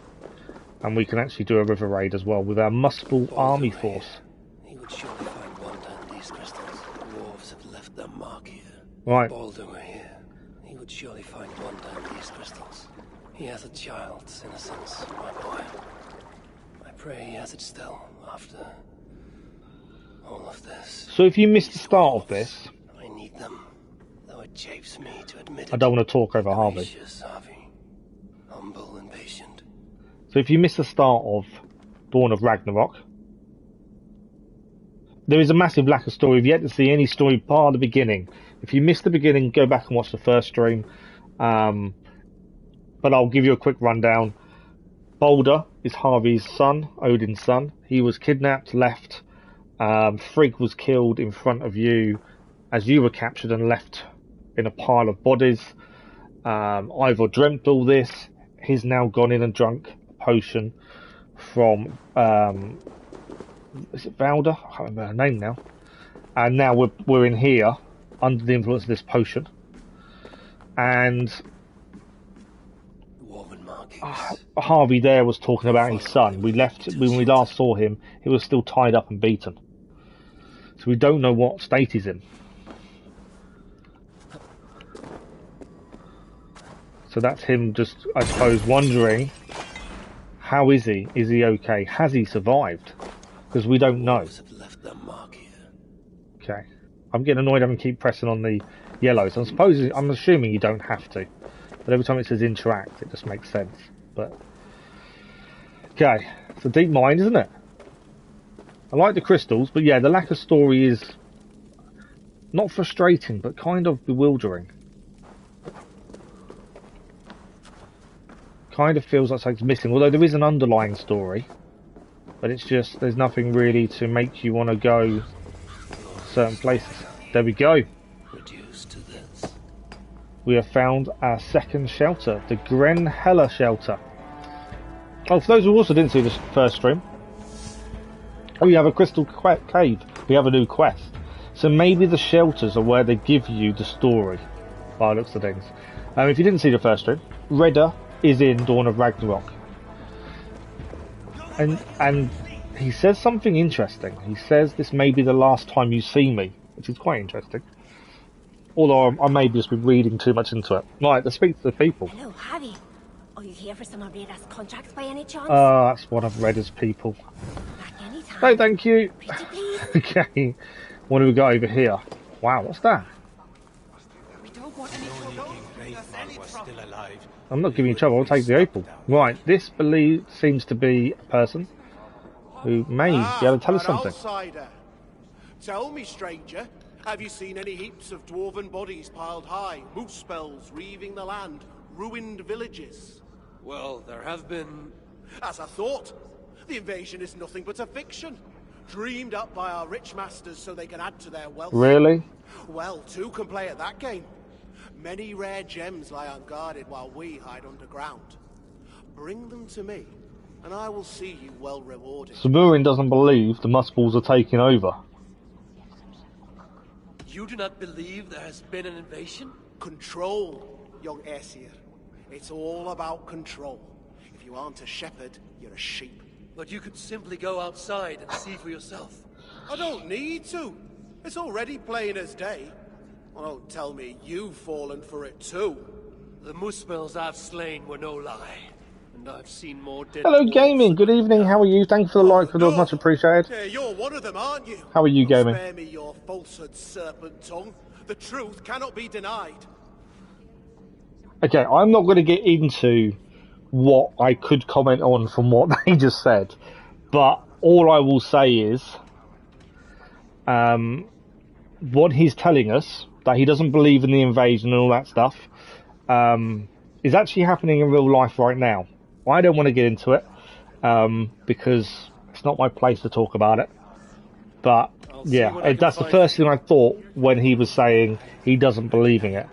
And we can actually do a river raid as well with our Muspel army force. He would surely find wonder in these crystals. The dwarves have left their mark here. Right. Baldur were here. He would surely find wonder in these crystals. He has a child's innocence, my boy. I pray he has it still, after All of this. So if you missed the start of this, I need them. Though it chafes me to admit it. I don't want to talk over Harvey. Gracious Harvey. Humble and patient. So if you missed the start of Dawn of Ragnarok, there is a massive lack of story. We've yet to see any story bar the beginning. If you missed the beginning, go back and watch the first stream. But I'll give you a quick rundown. Balder is Harvey's son, Odin's son. He was kidnapped, left. Frigg was killed in front of you as you were captured and left in a pile of bodies. Ivor dreamt all this. He's now gone in and drunk a potion from... is it Valda? I can't remember her name now. And now we're in here under the influence of this potion. And Harvey there was talking about his son. We left when we last saw him. He was still tied up and beaten. So we don't know what state he's in. So that's him just, I suppose, wondering, how is he? Is he okay? Has he survived? Because we don't know. Okay. I'm getting annoyed having to keep pressing on the yellows. I'm assuming you don't have to. But every time it says interact, it just makes sense. But okay. It's a deep mine, isn't it? I like the crystals, but yeah, the lack of story is not frustrating, but kind of bewildering. Kind of feels like something's missing, although there is an underlying story. But it's just, there's nothing really to make you want to go certain places. There we go. Reduced to this. We have found our second shelter, the Valhalla shelter. Oh, for those who also didn't see the first stream, we have a crystal cave. We have a new quest. So maybe the shelters are where they give you the story, by the looks of things. If you didn't see the first stream, Redder is in Dawn of Ragnarok. And he says something interesting. He says this may be the last time you see me, which is quite interesting. Although I may just be reading too much into it. Right, let's speak to the people. Hello, Harry. Are you here for some of Redder's contracts by any chance? That's one of Redder's people. Back anytime. No, thank you. Pretty please. Okay, what do we got over here? Wow, what's that? We don't want any trouble. I'm not giving you trouble, I'll take the opal. Right, this seems to be a person who may be able to tell us something. Outsider. Tell me, stranger, have you seen any heaps of dwarven bodies piled high, Muspels reaving the land, ruined villages? Well, there have been... As I thought, the invasion is nothing but a fiction, dreamed up by our rich masters so they can add to their wealth. Really? Well, two can play at that game. Many rare gems lie unguarded while we hide underground. Bring them to me, and I will see you well rewarded. Samurin doesn't believe the Muspels are taking over. You do not believe there has been an invasion? Control, young Aesir. It's all about control. If you aren't a shepherd, you're a sheep. But you could simply go outside and see for yourself. I don't need to. It's already plain as day. Well, don't tell me you've fallen for it too. The Muspels I've slain were no lie. And I've seen more dead... Hello, Gaming. Good evening. How are you? Thank you for the like. It was much appreciated. Yeah, you're one of them, aren't you? How are you, Gaming? Spare me your falsehood, serpent tongue. The truth cannot be denied. Okay, I'm not going to get into what I could comment on from what they just said. But all I will say is... what he's telling us, that he doesn't believe in the invasion and all that stuff, is actually happening in real life right now. I don't want to get into it, because it's not my place to talk about it. But, yeah, that's the first thing I thought when he was saying he doesn't believe in it.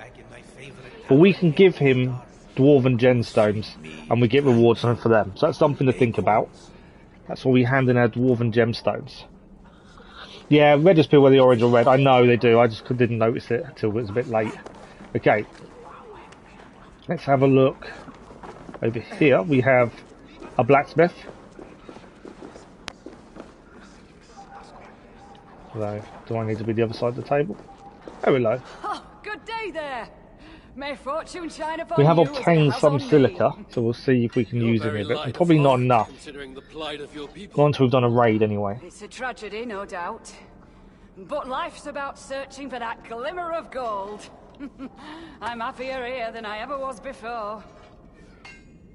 But we can give him Dwarven gemstones, and we get rewards for them. So that's something to think about. That's why we hand in our Dwarven gemstones. Yeah, red is people wear the orange or red. I know they do. I just didn't notice it until it was a bit late. Okay. Let's have a look. Over here we have a blacksmith. So, do I need to be the other side of the table? Oh, hello. Oh, good day there. May fortune shine upon we have you obtained some silica, so we'll see if we can use any of it. And probably not enough. Not until we've done a raid anyway. It's a tragedy, no doubt. But life's about searching for that glimmer of gold. I'm happier here than I ever was before.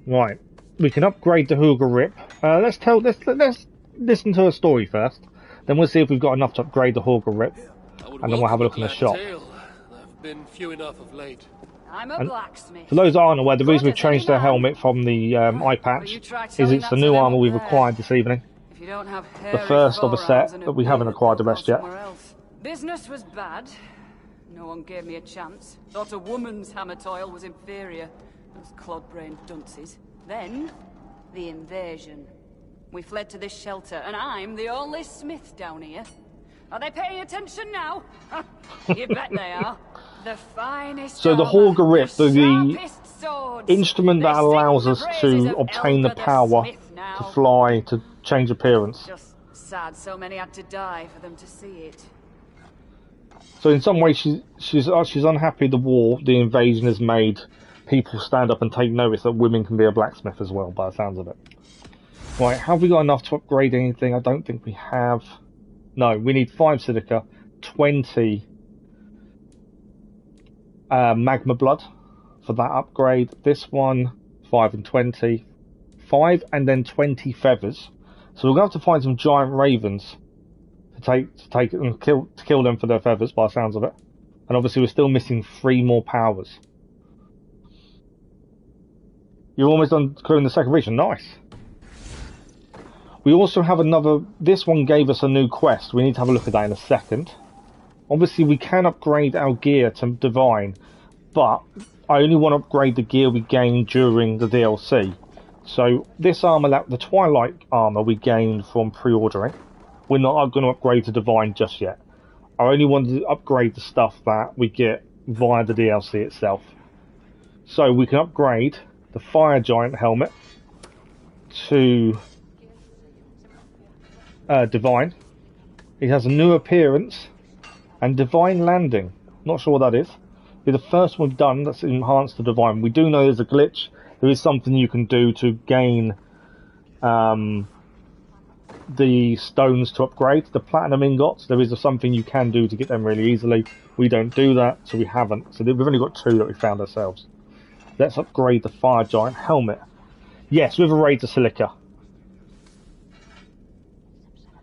Right, we can upgrade the Hooga Rip. Let's listen to a story first. Then we'll see if we've got enough to upgrade the Hooga Rip, and then we'll have a look in the shop. I've been few enough of late. I'm a blacksmith. For those that aren't aware, the reason we've changed their helmet from the eye patch is it's the new armour we've acquired this evening. If you don't have The first of a set that we haven't acquired the rest yet. Business was bad. No one gave me a chance. Thought a woman's hammer toil was inferior. Those clod-brained dunces. Then, the invasion. We fled to this shelter, and I'm the only smith down here. Are they paying attention now? You bet they are. The finest. So the armor, Hooga Rip, the sharpest swords. instrument that They sing allows the us praises to of obtain the Elder power Smith now. to fly, to change appearance. Just sad so many had to die for them to see it. So in some ways she's unhappy the invasion has made people stand up and take notice that women can be a blacksmith as well, by the sounds of it. Right, have we got enough to upgrade anything? I don't think we have. No, we need 5 silica, 20 magma blood for that upgrade. This one, 5 and 20. 5 and then 20 feathers. So we're going to have to find some giant ravens to take and kill them for their feathers, by the sounds of it. And obviously we're still missing 3 more powers. You're almost done clearing the second region. Nice. We also have another. This one gave us a new quest. We need to have a look at that in a second. Obviously we can upgrade our gear to divine, but I only want to upgrade the gear we gained during the DLC. So this armor, the Twilight armor we gained from pre-ordering, we're not going to upgrade to divine just yet. I only want to upgrade the stuff that we get via the DLC itself. So we can upgrade the Fire Giant helmet to divine. It has a new appearance and divine landing. Not sure what that is. It's the first one we've done that's enhanced to divine. We do know there's a glitch. There is something you can do to gain the stones to upgrade. The platinum ingots, there is something you can do to get them really easily. We don't do that, so we haven't. So we've only got 2 that we found ourselves. Let's upgrade the Fire Giant helmet. Yes, with a raid to silica.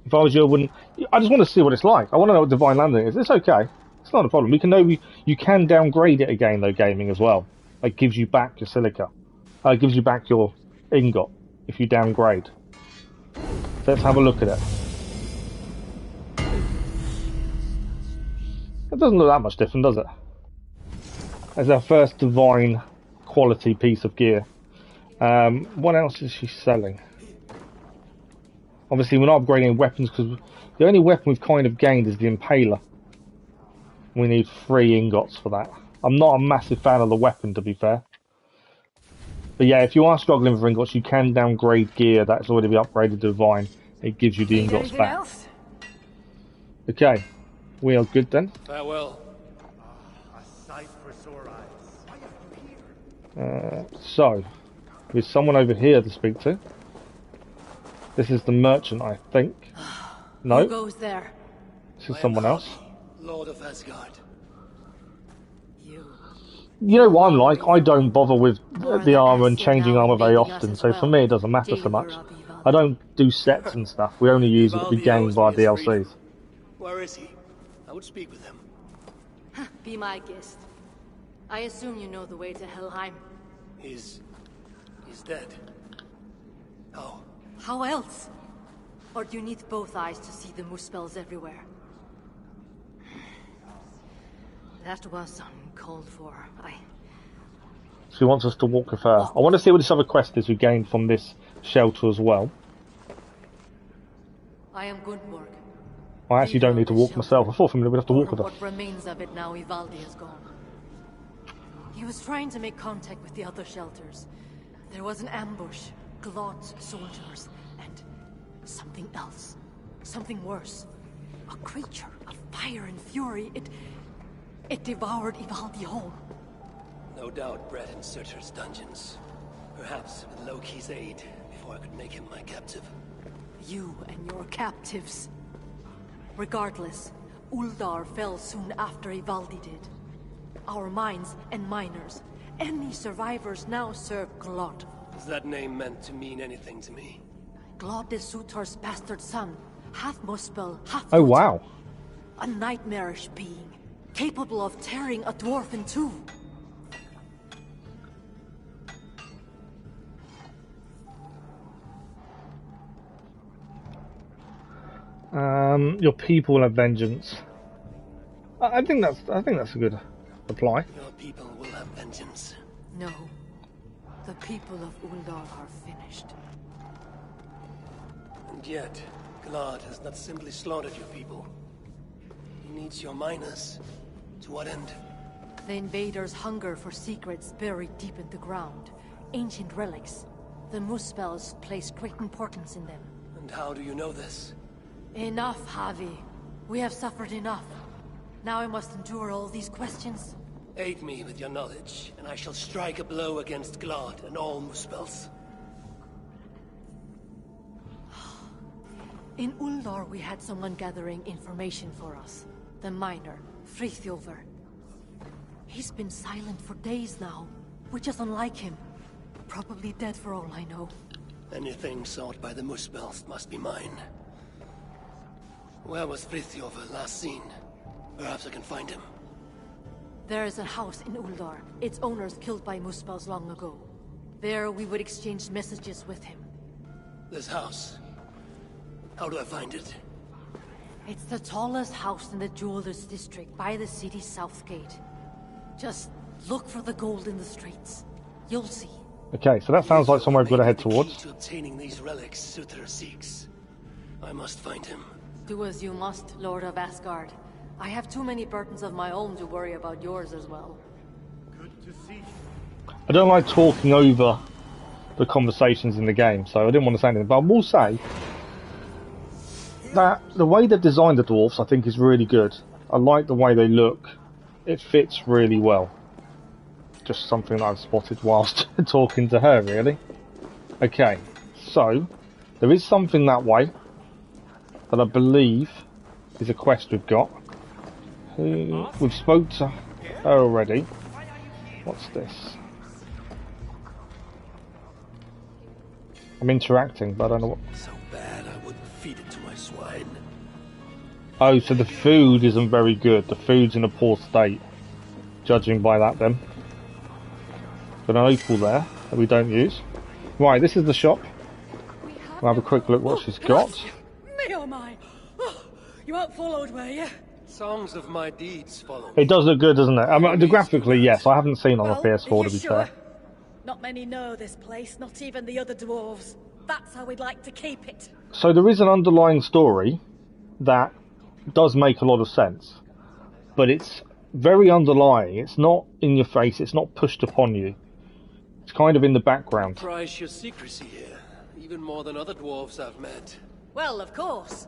If I was you, I wouldn't. I just want to see what it's like. I want to know what divine landing is. It's okay. It's not a problem. We can know you can downgrade it again though. Gaming as well. It gives you back your silica. It gives you back your ingot if you downgrade. Let's have a look at it. It doesn't look that much different, does it? It's our first divine quality piece of gear. What else is she selling? Obviously we're not upgrading weapons because the only weapon we've kind of gained is the Impaler. We need 3 ingots for that. I'm not a massive fan of the weapon, to be fair. But yeah, if you are struggling for ingots, you can downgrade gear that's already been upgraded to divine. It gives you the ingots back. Else? Okay, we are good then. Farewell. A sight for sore eyes. So, there's someone over here to speak to. This is the merchant, I think. No, Who goes there? this is someone else. Lord of Asgard. You know what I'm like, I don't bother with the armour and changing armour very often, so for me it doesn't matter so much. I don't do sets and stuff, we only use what we gain via DLCs. Where is he? I would speak with him. Be my guest. I assume you know the way to Helheim. He's dead. How? How else? Or do you need both eyes to see the Muspels everywhere? That was uncalled for. She wants us to walk with her. I want to see what this other quest is we gained from this shelter as well. I am Gunborg. I actually don't need to walk myself. I thought for a minute we'd have to walk with her. What remains of it now Ivaldi is gone. He was trying to make contact with the other shelters. There was an ambush, Glot's soldiers, and something else. Something worse. A creature of fire and fury. It devoured Ivaldi whole. No doubt bred in Surtur's dungeons. Perhaps with Loki's aid, before I could make him my captive. You and your captives. Regardless, Uldar fell soon after Ivaldi did. Our mines and miners, any survivors now serve Glod. Is that name meant to mean anything to me? Glod de Sutor's bastard son, half Muspel, half Oh Jotun. wow. A nightmarish being, capable of tearing a dwarf in two. Your people will have vengeance. I think that's a good reply. Your people will have vengeance. No. The people of Uldar are finished. And yet, Glad has not simply slaughtered your people. He needs your miners. To what end? The invaders hunger for secrets buried deep in the ground. Ancient relics. The Muspels place great importance in them. And how do you know this? Enough, Javi. We have suffered enough. Now I must endure all these questions. Aid me with your knowledge, and I shall strike a blow against Glad and all Muspels. In Uldar we had someone gathering information for us. The miner, Frithjofr. He's been silent for days now, which is unlike him. Probably dead for all I know. Anything sought by the Muspels must be mine. Where was Frithjofr last seen? Perhaps I can find him. There is a house in Uldar. Its owners killed by Muspels long ago. There we would exchange messages with him. This house. How do I find it? It's the tallest house in the Jewelers District by the city's south gate. Just look for the gold in the streets. You'll see. Okay, so that sounds like somewhere I've got to head towards. To obtaining these relics Suthar seeks. I must find him. Do as you must, Lord of Asgard. I have too many burdens of my own to worry about yours as well. Good to see you. I don't like talking over the conversations in the game, so I didn't want to say anything. But I will say that the way they've designed the dwarfs, I think, is really good. I like the way they look. It fits really well. Just something that I've spotted whilst talking to her, really. Okay, so there is something that way that I believe is a quest we've got. We've spoke to her already. What's this? I'm interacting, but I don't know what. So bad I wouldn't feed it to my swine. Oh, so the food isn't very good. The food's in a poor state, judging by that then. Got an opal there that we don't use. Right, this is the shop. We'll have a quick look what she's got. Me oh my! Oh, you weren't followed, were you? Songs of my deeds follow. It does look good, doesn't it? I mean, graphically, yes. I haven't seen on the PS4 to be fair. Not many know this place, not even the other dwarves. That's how we'd like to keep it. So there is an underlying story that does make a lot of sense, but it's very underlying. It's not in your face. It's not pushed upon you. It's kind of in the background. Prize your secrecy here, even more than other dwarves I've met. Well, of course.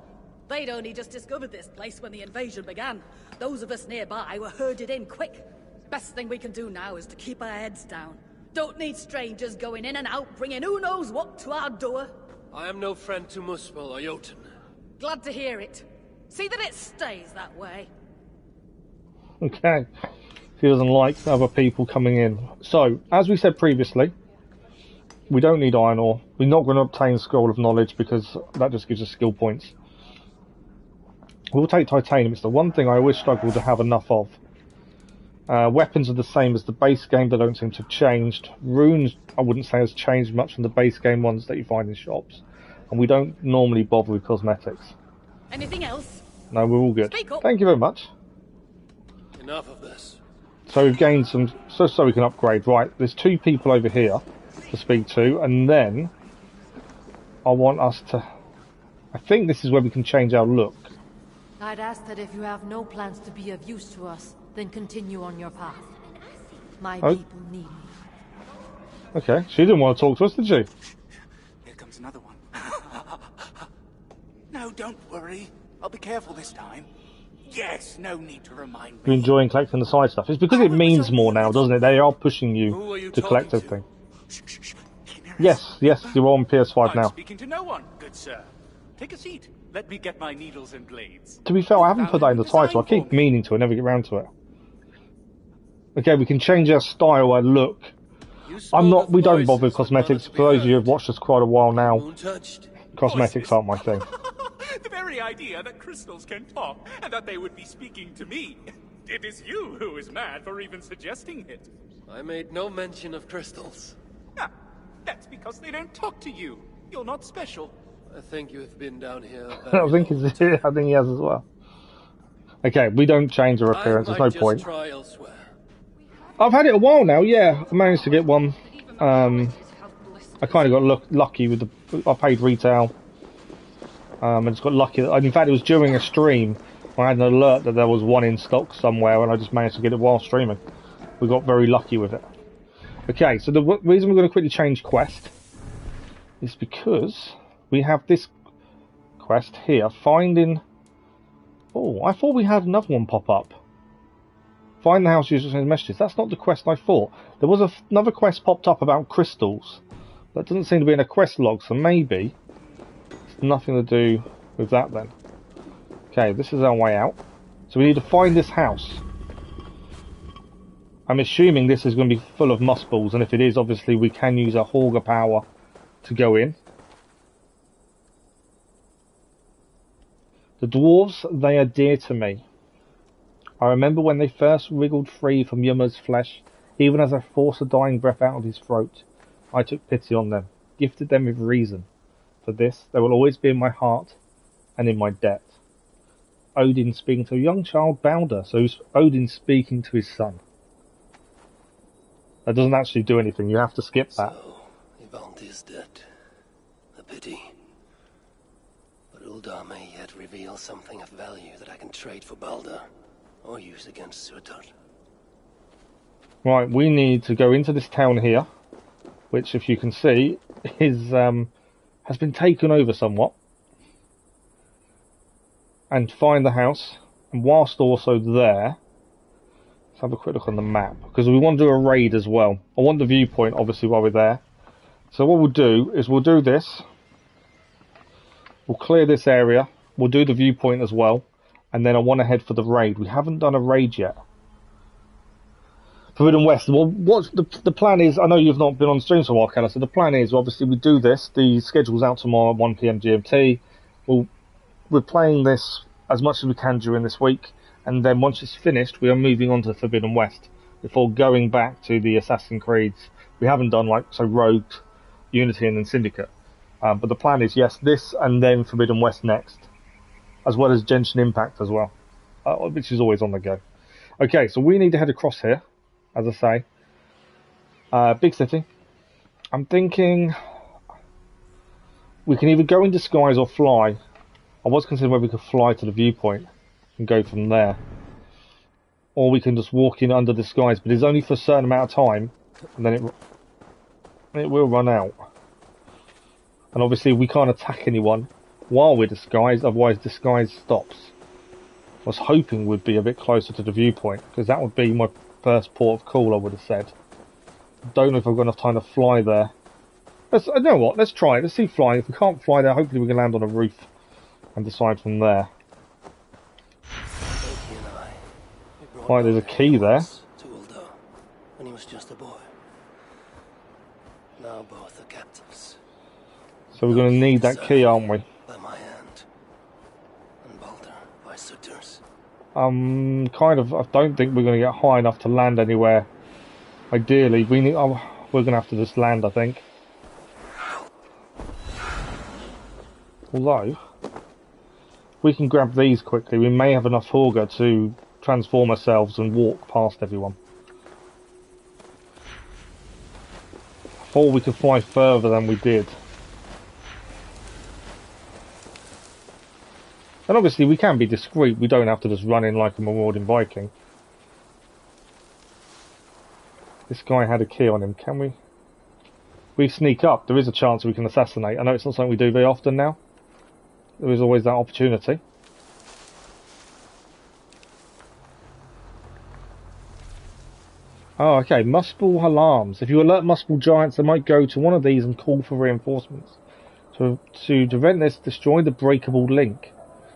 They'd only just discovered this place when the invasion began. Those of us nearby were herded in quick. Best thing we can do now is to keep our heads down. Don't need strangers going in and out, bringing who knows what to our door. I am no friend to Muspel or Jotun. Glad to hear it. See that it stays that way. Okay. She doesn't like other people coming in. So, as we said previously, we don't need iron ore. We're not going to obtain Scroll of Knowledge because that just gives us skill points. We'll take titanium. It's the one thing I always struggle to have enough of. Weapons are the same as the base game. They don't seem to have changed. Runes, I wouldn't say has changed much from the base game ones that you find in shops. And we don't normally bother with cosmetics. Anything else? No, we're all good. Speak up. Thank you very much. Enough of this. So we've gained some, so we can upgrade. Right, there's 2 people over here to speak to, and then I want us to. I think this is where we can change our look. I'd ask that if you have no plans to be of use to us, then continue on your path. My people need me. Okay, she didn't want to talk to us, did she? Here comes another one. No, don't worry. I'll be careful this time. Yes, no need to remind me. You're enjoying collecting the side stuff. It's because it means more now, doesn't it? They are pushing you to collect everything. Yes, you're on PS5 I'm now. speaking to no one, good sir. Take a seat. Let me get my needles and blades. To be fair, I haven't put that in the title. I keep meaning to and never get around to it. Okay, we can change our style, our look. We don't bother with cosmetics. For those of you who have watched us quite a while now, cosmetics aren't my thing. The very idea that crystals can talk, and that they would be speaking to me. It is you who is mad for even suggesting it. I made no mention of crystals. Ah, that's because they don't talk to you. You're not special. I think you have been down here. I think he has as well. Okay, we don't change our appearance. There's no point. Try elsewhere. I've had it a while now. Yeah, I managed to get one. I kind of got lucky with I paid retail. I just got lucky. In fact, it was during a stream. I had an alert that there was one in stock somewhere, and I just managed to get it while streaming. We got very lucky with it. Okay, so the reason we're going to quickly change quest is because we have this quest here, finding... Oh, I thought we had another one pop up. Find the house users and messages. That's not the quest I thought. There was another quest popped up about crystals. That doesn't seem to be in a quest log, so maybe it's nothing to do with that then. Okay, this is our way out. So we need to find this house. I'm assuming this is going to be full of Muspels, and if it is, obviously we can use our Hauger power to go in. The dwarves, they are dear to me. I remember when they first wriggled free from Yummer's flesh, even as I forced a dying breath out of his throat. I took pity on them, gifted them with reason. For this, they will always be in my heart and in my debt. Odin speaking to a young child, Balder, so Odin speaking to his son. That doesn't actually do anything, you have to skip that. So, Ivaldi is dead. A pity. But Uldar may yet reveal something of value that I can trade for Balder, or use against Surtur. Right, we need to go into this town here, which, if you can see, has been taken over somewhat, and find the house. And whilst also there, let's have a quick look on the map, because we want to do a raid as well. I want the viewpoint, obviously, while we're there. So what we'll do is we'll do this. We'll clear this area. We'll do the viewpoint as well. And then I want to head for the raid. We haven't done a raid yet. Forbidden West. Well, what the plan is, I know you've not been on stream for a while, Keller, so the plan is, obviously, we do this. The schedule's out tomorrow at 1 PM GMT. We're playing this as much as we can during this week. And then once it's finished, we are moving on to Forbidden West before going back to the Assassin's Creeds. We haven't done, Rogue, Unity, and then Syndicate. But the plan is, yes, this and then Forbidden West next, as well as Genshin Impact as well, which is always on the go. Okay, so we need to head across here, as I say. Big city. I'm thinking we can either go in disguise or fly. I was considering whether we could fly to the viewpoint and go from there, or we can just walk in under disguise, but it's only for a certain amount of time, and then it will run out. And obviously we can't attack anyone while we're disguised, otherwise disguise stops. I was hoping we'd be a bit closer to the viewpoint, because that would be my first port of call, I would have said. Don't know if I've got enough time to fly there. You know what, let's try it, let's see flying. If we can't fly there, hopefully we can land on a roof and decide from there. Right, there's a key there. To Uldar, when he was just a boy. Now both are captives. So we're going to need that key, aren't we? By my hand. And Balder by Surtur's. I don't think we're going to get high enough to land anywhere. Ideally, we're going to have to just land, I think. Although, we can grab these quickly. We may have enough Hauger to transform ourselves and walk past everyone. Or we could fly further than we did. And obviously we can be discreet, we don't have to just run in like a marauding Viking. This guy had a key on him, can we? We sneak up, there is a chance we can assassinate. I know it's not something we do very often now. There is always that opportunity. Oh, okay, Muspel alarms. If you alert Muspel giants, they might go to one of these and call for reinforcements. To prevent this, destroy the breakable link.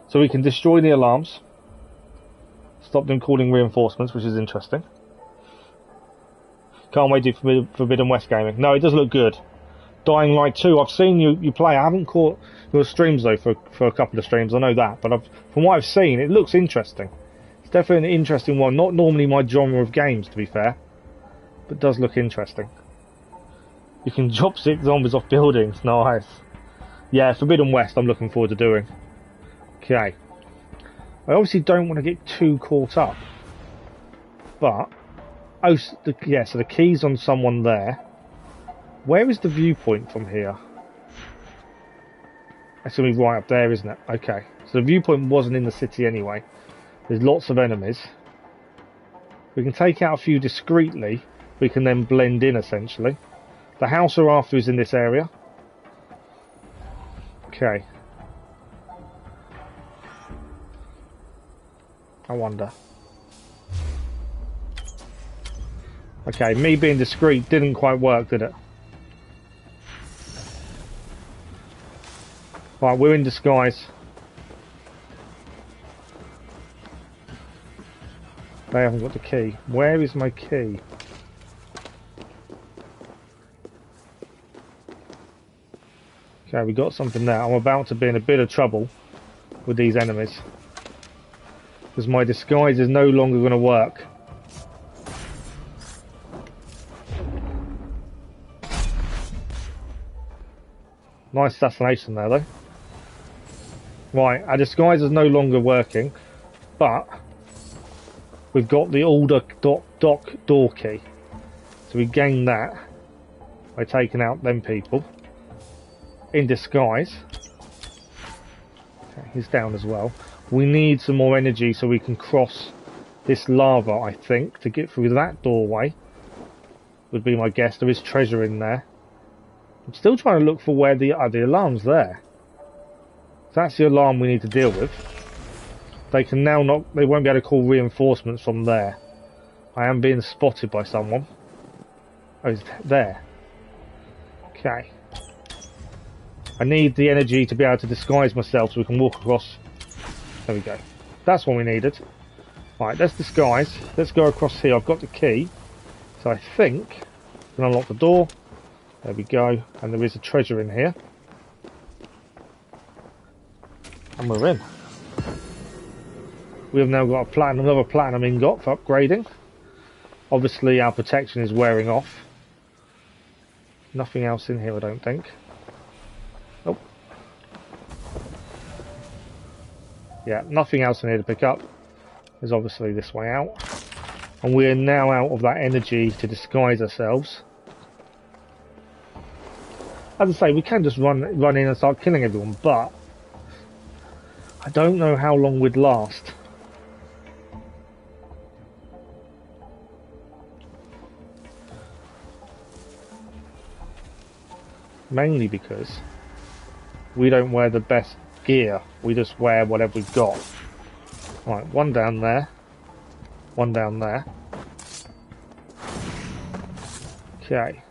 So we can destroy the alarms. Stop them calling reinforcements, which is interesting. Can't wait to do Forbidden West gaming. No, it does look good. Dying Light 2, I've seen you play. I haven't caught your streams though for a couple of streams, I know that. But from what I've seen, it looks interesting. It's definitely an interesting one. Not normally my genre of games, to be fair. But does look interesting. You can drop 6 zombies off buildings. Nice. Yeah, Forbidden West I'm looking forward to doing. Okay. I obviously don't want to get too caught up. But... oh, so the key's on someone there. Where is the viewpoint from here? That's going to be right up there, isn't it? Okay. So the viewpoint wasn't in the city anyway. There's lots of enemies. We can take out a few discreetly. We can then blend in, essentially. The house we're after is in this area. Okay. I wonder. Okay, me being discreet didn't quite work, did it? Right, we're in disguise. They haven't got the key. Where is my key? Okay, we got something there. I'm about to be in a bit of trouble with these enemies. Because my disguise is no longer going to work. Nice assassination there, though. Right, our disguise is no longer working, but we've got the older dock door key. So we gain that by taking out them people in disguise. Okay, he's down as well. We need some more energy so we can cross this lava, I think, to get through that doorway. Would be my guess. There is treasure in there. I'm still trying to look for where the alarm's there. So that's the alarm we need to deal with. They can now not. They won't be able to call reinforcements from there. I am being spotted by someone. Oh, it's there. Okay. I need the energy to be able to disguise myself so we can walk across. There we go. That's what we needed. Right, let's disguise. Let's go across here. I've got the key. So I think I can unlock the door. There we go. And there is a treasure in here. And we're in. We have now got another platinum ingot for upgrading. Obviously our protection is wearing off. Nothing else in here, I don't think. Oh. Yeah, nothing else in here to pick up. There's obviously this way out. And we are now out of that energy to disguise ourselves. As I say, we can just run in and start killing everyone, but I don't know how long we'd last. Mainly because we don't wear the best gear. We just wear whatever we've got. Right, one down there. One down there. Okay.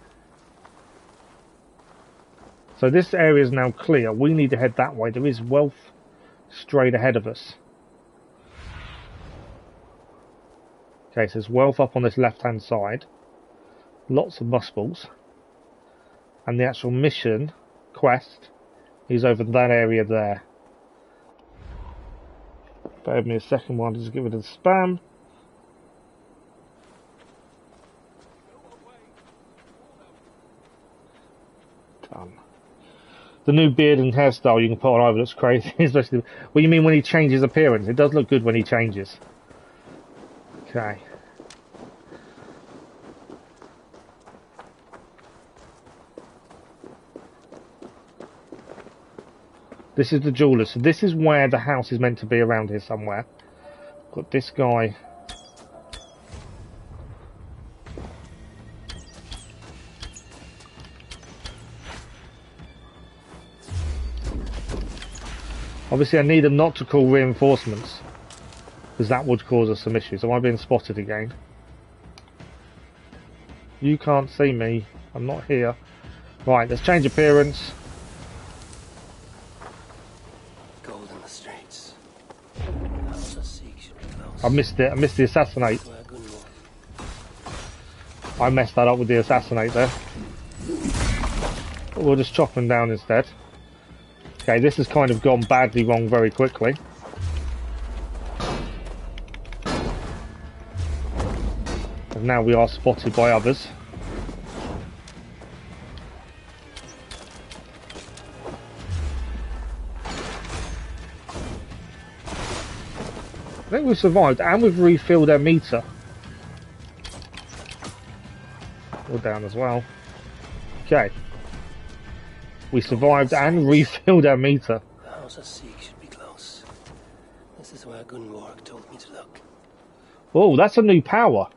So this area is now clear. We need to head that way. There is wealth straight ahead of us. Okay, so there's wealth up on this left-hand side. Lots of Muspels. And the actual mission, quest, is over that area there. Bear with me a second while I just get rid of the spam. Done. The new beard and hairstyle you can put on over looks crazy, especially. What you mean when he changes appearance? It does look good when he changes. Okay. This is the jeweler, so this is where the house is meant to be, around here somewhere. Got this guy. Obviously I need them not to call reinforcements, because that would cause us some issues. Am I being spotted again? You can't see me. I'm not here. Right, let's change appearance. I missed it. I missed the assassinate. I messed that up with the assassinate there. But we'll just chop him down instead. Okay, this has kind of gone badly wrong very quickly. And now we are spotted by others. I think we've survived and we've refilled our meter. We're down as well. Okay. We survived and refilled our meter. The house of Seek should be close. This is where Gunborg told me to look. Oh, that's a new power.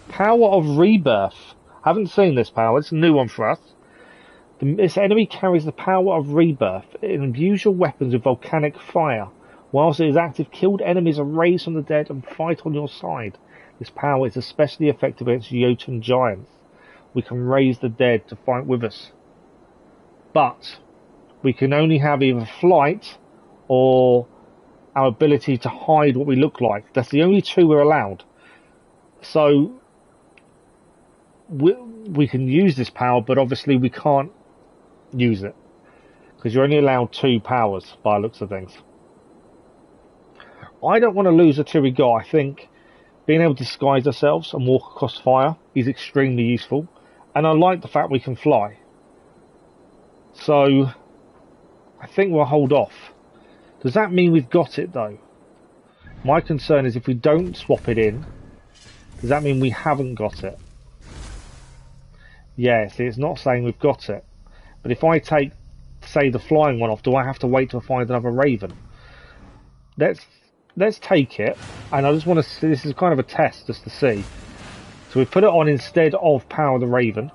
Power of Rebirth. Haven't seen this power. It's a new one for us. This enemy carries the power of Rebirth. It imbues your weapons with volcanic fire. Whilst it is active, killed enemies are raised from the dead and fight on your side. This power is especially effective against Jotun giants. We can raise the dead to fight with us. But we can only have either flight or our ability to hide what we look like. That's the only two we're allowed. So we can use this power, but obviously we can't use it. Because you're only allowed 2 powers by the looks of things. I don't want to lose the 2 we got. I think being able to disguise ourselves and walk across fire is extremely useful. And I like the fact we can fly. So I think we'll hold off. Does that mean we've got it though? My concern is if we don't swap it in, does that mean we haven't got it? Yes, it's not saying we've got it. But if I take, say, the flying one off, do I have to wait to find another raven? Let's take it, and I just want to see, this is kind of a test just to see. So we put it on instead of Power the Raven.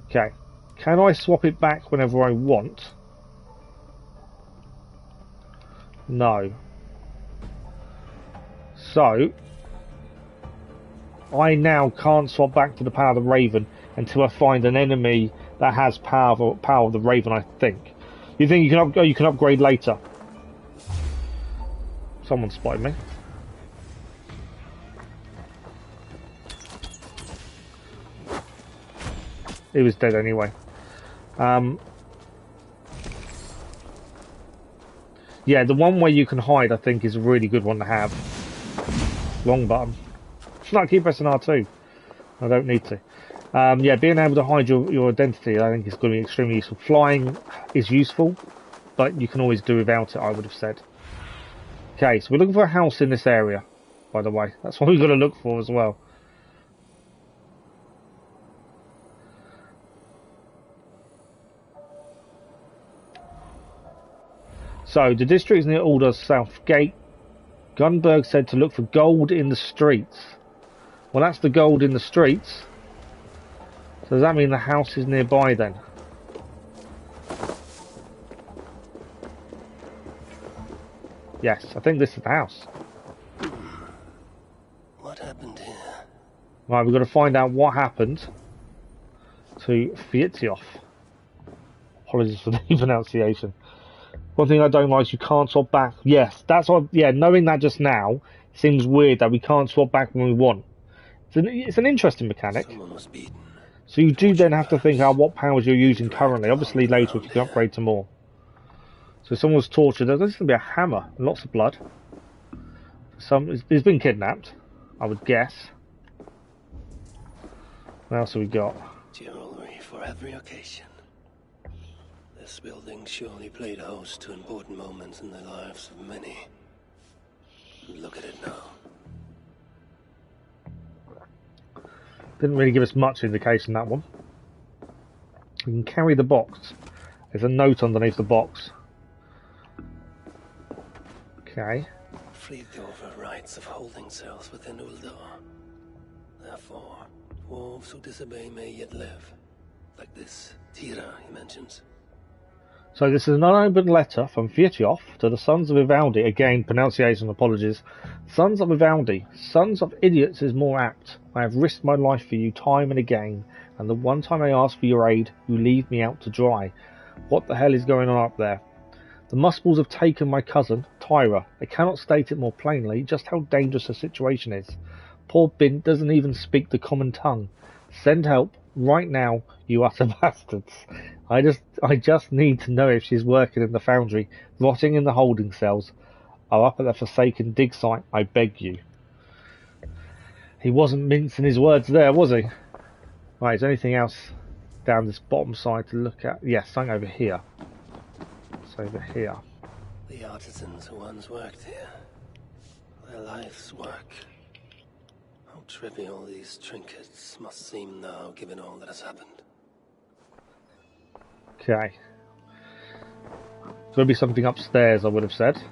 Okay, can I swap it back whenever I want? No. So, I now can't swap back to the Power of the Raven until I find an enemy that has Power of the Raven, I think. You think you can upgrade later? Someone spotted me. He was dead anyway. Yeah, the one where you can hide, I think, is a really good one to have. Wrong button. Should I keep pressing R2? I don't need to. Yeah, being able to hide your identity, I think, is going to be extremely useful. Flying is useful, but you can always do without it, I would have said. Okay, so we're looking for a house in this area, by the way. That's what we've got to look for as well. So, the district is near Alder's south gate. Gunberg said to look for gold in the streets. Well, that's the gold in the streets. So does that mean the house is nearby then? Yes, I think this is the house. What happened here? Right, we've got to find out what happened to Fietiof. Apologies for the pronunciation. One thing I don't like is you can't swap back. Yes, that's what. Yeah, knowing that just now seems weird that we can't swap back when we want. It's an interesting mechanic. Someone was beaten. So you do then have to think out what powers you're using currently. Obviously later if you can upgrade to more. So someone was tortured. There's going to be a hammer and lots of blood. He's been kidnapped, I would guess. What else have we got? Jewelry for every occasion. This building surely played host to important moments in the lives of many. Look at it now. Didn't really give us much indication, that one. We can carry the box. There's a note underneath the box. Okay. Fleethover rights of holding cells within Uldar. Therefore, dwarves who disobey may yet live. Like this Tira he mentions. So this is an unopened letter from Fietiof to the Sons of Ivaldi. Again, pronunciation apologies. Sons of Ivaldi. Sons of idiots is more apt. I have risked my life for you time and again, and the one time I ask for your aid, you leave me out to dry. What the hell is going on up there? The Muspels have taken my cousin, Tyra. I cannot state it more plainly just how dangerous the situation is. Poor Bint doesn't even speak the common tongue. Send help right now, you utter bastards. I just need to know if she's working in the foundry, rotting in the holding cells, or up at the forsaken dig site, I beg you. He wasn't mincing his words there, was he? Right, is there anything else down this bottom side to look at? Yes, something over here. It's over here. The artisans who once worked here. Their life's work. How trivial these trinkets must seem now, given all that has happened. Okay. There'll be something upstairs, I would have said.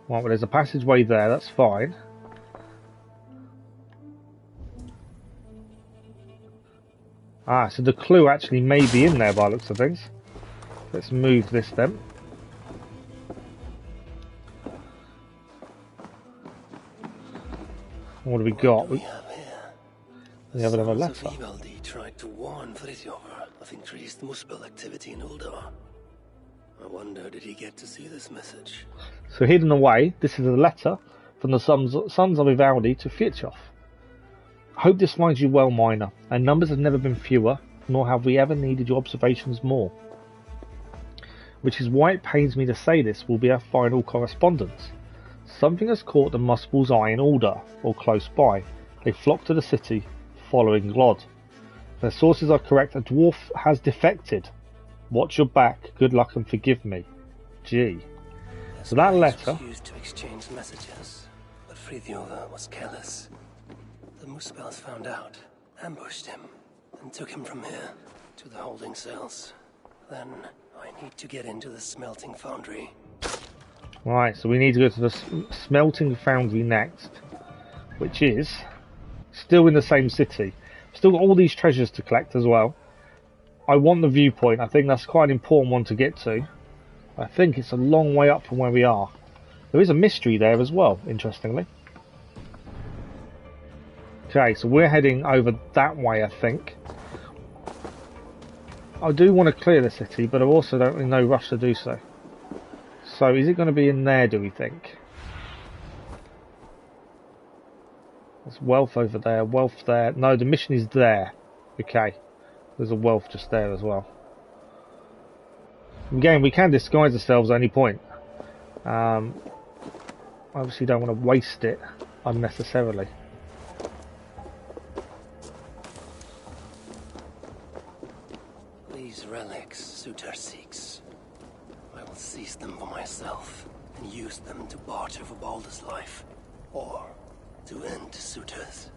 Right, well, there's a passageway there, that's fine. Ah, so the clue actually may be in there by the looks of things. Let's move this then. What do we got? We have here. We have another letter. Vivaldi tried to warn Fritjof of increased Muspel activity in Uldar. I wonder, did he get to see this message? So hidden away, this is a letter from the sons of Vivaldi to Fritjof. I hope this finds you well, Miner. Our numbers have never been fewer, nor have we ever needed your observations more. Which is why it pains me to say this will be our final correspondence. Something has caught the Muspel's eye in Uldar, or close by. They flock to the city, following Glod. If their sources are correct, a dwarf has defected. Watch your back, good luck and forgive me. G. So that letter... was used to exchange messages, but Fritjof was careless. The Muspels found out, ambushed him, and took him from here to the holding cells. Then I need to get into the smelting foundry. Right, so we need to go to the smelting foundry next, which is still in the same city. Still got all these treasures to collect as well. I want the viewpoint. I think that's quite an important one to get to. I think it's a long way up from where we are. There is a mystery there as well, interestingly. Okay, so we're heading over that way, I think. I do want to clear the city, but I also don't in no rush to do so. So is it going to be in there, do we think? There's wealth over there, wealth there. No, the mission is there. Okay. There's a wealth just there as well. Again, we can disguise ourselves at any point. Obviously don't want to waste it unnecessarily. These relics Suter seeks. I will seize them for myself and use them to barter for Baldur's life, or to end Suter's.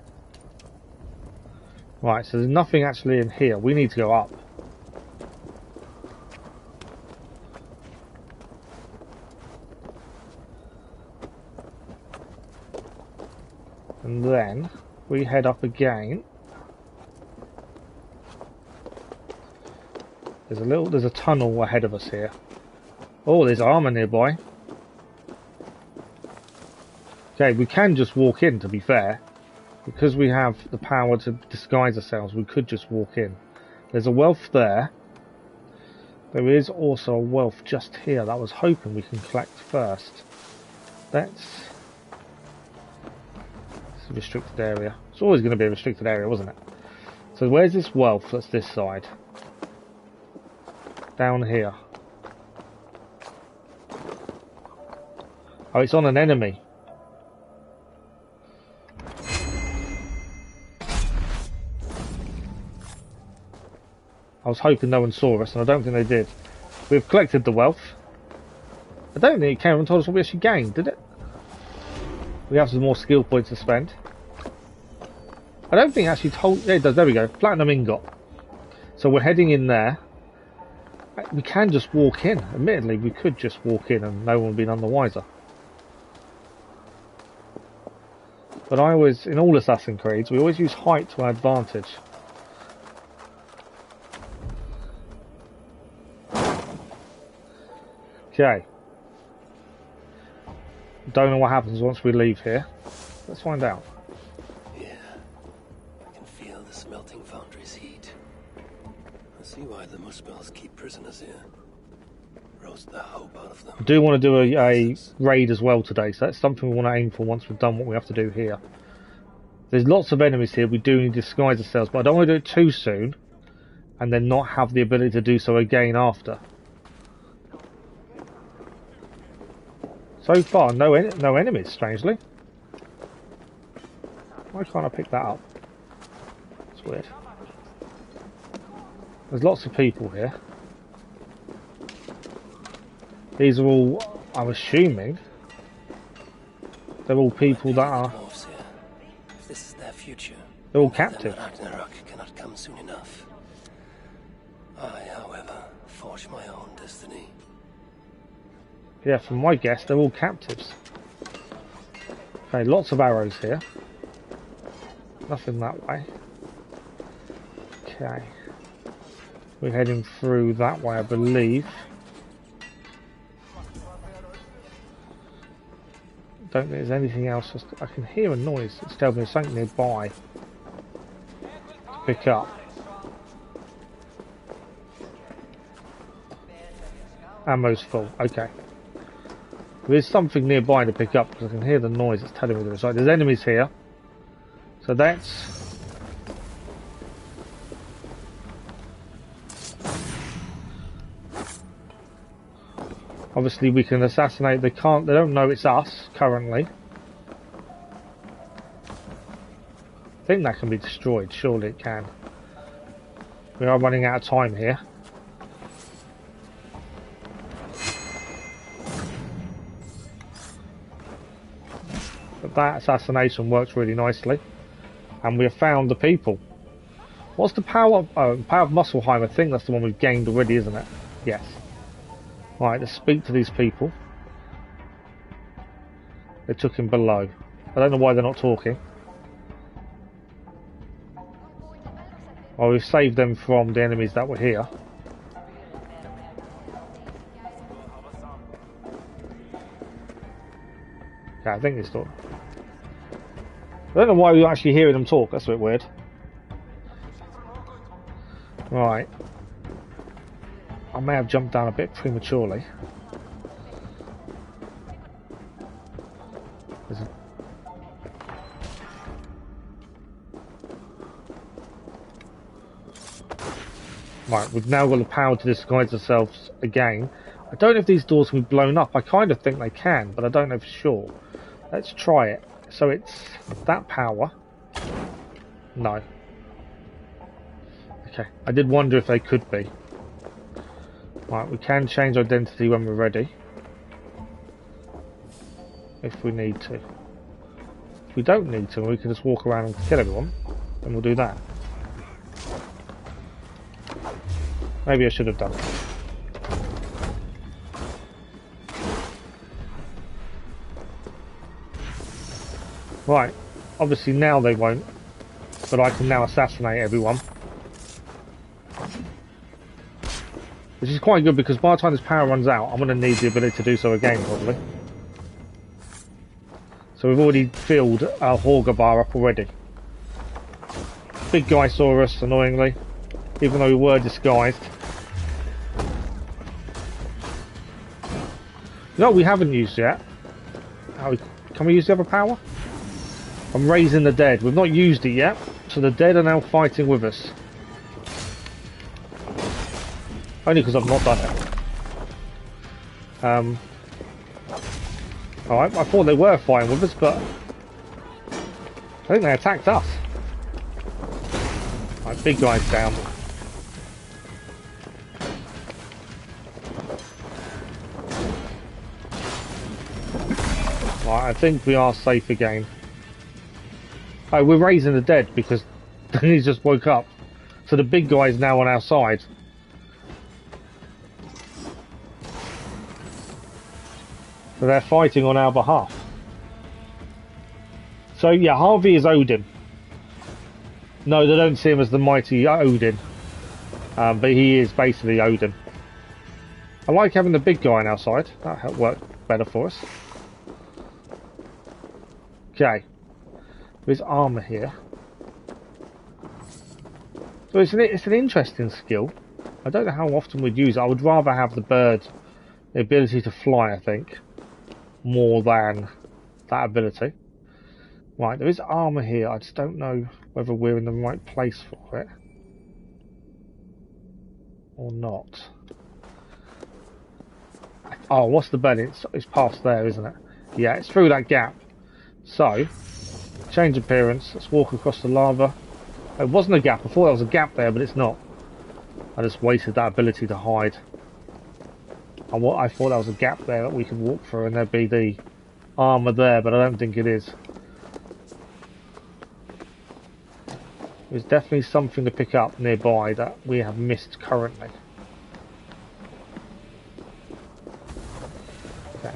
Right, so there's nothing actually in here. We need to go up. And then we head up again. There's a tunnel ahead of us here. Oh, there's armor nearby. Okay, we can just walk in, to be fair. Because we have the power to disguise ourselves, we could just walk in. There's a wealth there. There is also a wealth just here that I was hoping we can collect first. It's a restricted area. It's always going to be a restricted area, wasn't it? So where's this wealth? That's this side. Down here. Oh, it's on an enemy. I was hoping no one saw us, and I don't think they did. We've collected the wealth. I don't think it came and told us what we actually gained, did it? We have some more skill points to spend. I don't think it actually told... Yeah, it does. There we go. Platinum ingot. So we're heading in there. We can just walk in. Admittedly, we could just walk in and no one would be none the wiser. But I always, in all Assassin's Creeds, we always use height to our advantage. Okay. Don't know what happens once we leave here. Let's find out. Yeah, I can feel the smelting foundry's heat. The See why the Muspels keep prisoners here. Roast the hope out of them. I do want to do a raid as well today, so that's something we want to aim for once we've done what we have to do here. There's lots of enemies here, we do need to disguise ourselves, but I don't want to do it too soon, and then not have the ability to do so again after. So far, no enemies, strangely. Why can't I pick that up? It's weird. There's lots of people here. These are all, I'm assuming, they're all people that are... This is their future. They're all captive. Ragnarok cannot come soon enough. I, however, forge my own destiny. Yeah, from my guess, they're all captives. Okay, lots of arrows here. Nothing that way. Okay. We're heading through that way, I believe. Don't think there's anything else. I can hear a noise that's telling me there's something nearby to pick up. Ammo's full. Okay. There's something nearby to pick up because I can hear the noise that's telling me there's like there's enemies here. So that's obviously we can assassinate. They don't know it's us currently. I think that can be destroyed. Surely it can. We are running out of time here. But that assassination works really nicely. And we have found the people. What's the power? Power of Muspelheim. I think that's the one we've gained already, isn't it? Yes. Right, let's speak to these people. They took him below. I don't know why they're not talking. Well, we've saved them from the enemies that were here. Yeah, I think it's talk. I don't know why we're actually hearing them talk. That's a bit weird. Right. I may have jumped down a bit prematurely. Right, we've now got the power to disguise ourselves again. I don't know if these doors can be blown up. I kind of think they can, but I don't know for sure. Let's try it. So it's that power. No. Okay, I did wonder if they could be. Right, we can change identity when we're ready. If we need to. If we don't need to, we can just walk around and kill everyone. Then we'll do that. Maybe I should have done it. Right, obviously now they won't, but I can now assassinate everyone. Which is quite good because by the time this power runs out, I'm going to need the ability to do so again, probably. So we've already filled our Horga bar up already. Big guy saw us, annoyingly, even though we were disguised. No, we haven't used yet. Can we use the other power? I'm raising the dead. We've not used it yet, so the dead are now fighting with us. Only because I've not done it. Alright, I thought they were fighting with us, but I think they attacked us. Right, big guy's down. Right, I think we are safe again. Oh, we're raising the dead because he just woke up. So the big guy is now on our side. So they're fighting on our behalf. So yeah, Harvey is Odin. No, they don't see him as the mighty Odin. But he is basically Odin. I like having the big guy on our side. That worked better for us. Okay. There's armour here. So it's an interesting skill. I don't know how often we'd use it. I would rather have the bird, the ability to fly, I think, more than that ability. Right, there is armour here. I just don't know whether we're in the right place for it or not. Oh, what's the bed? It's past there, isn't it? Yeah, it's through that gap. So, change appearance. Let's walk across the lava. It wasn't a gap. I thought there was a gap there, but it's not. I just wasted that ability to hide. I thought there was a gap there that we could walk through and there'd be the armour there, but I don't think it is. There's definitely something to pick up nearby that we have missed currently. Okay.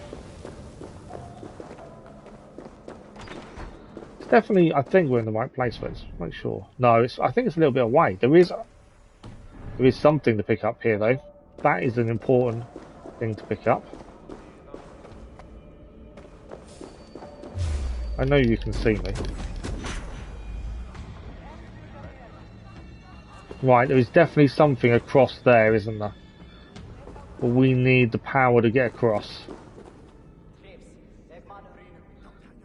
It's definitely, I think we're in the right place for it. Make sure. No, I think it's a little bit away. There is something to pick up here though. That is an important thing to pick up. I know you can see me. Right, there is definitely something across there, isn't there? But we need the power to get across.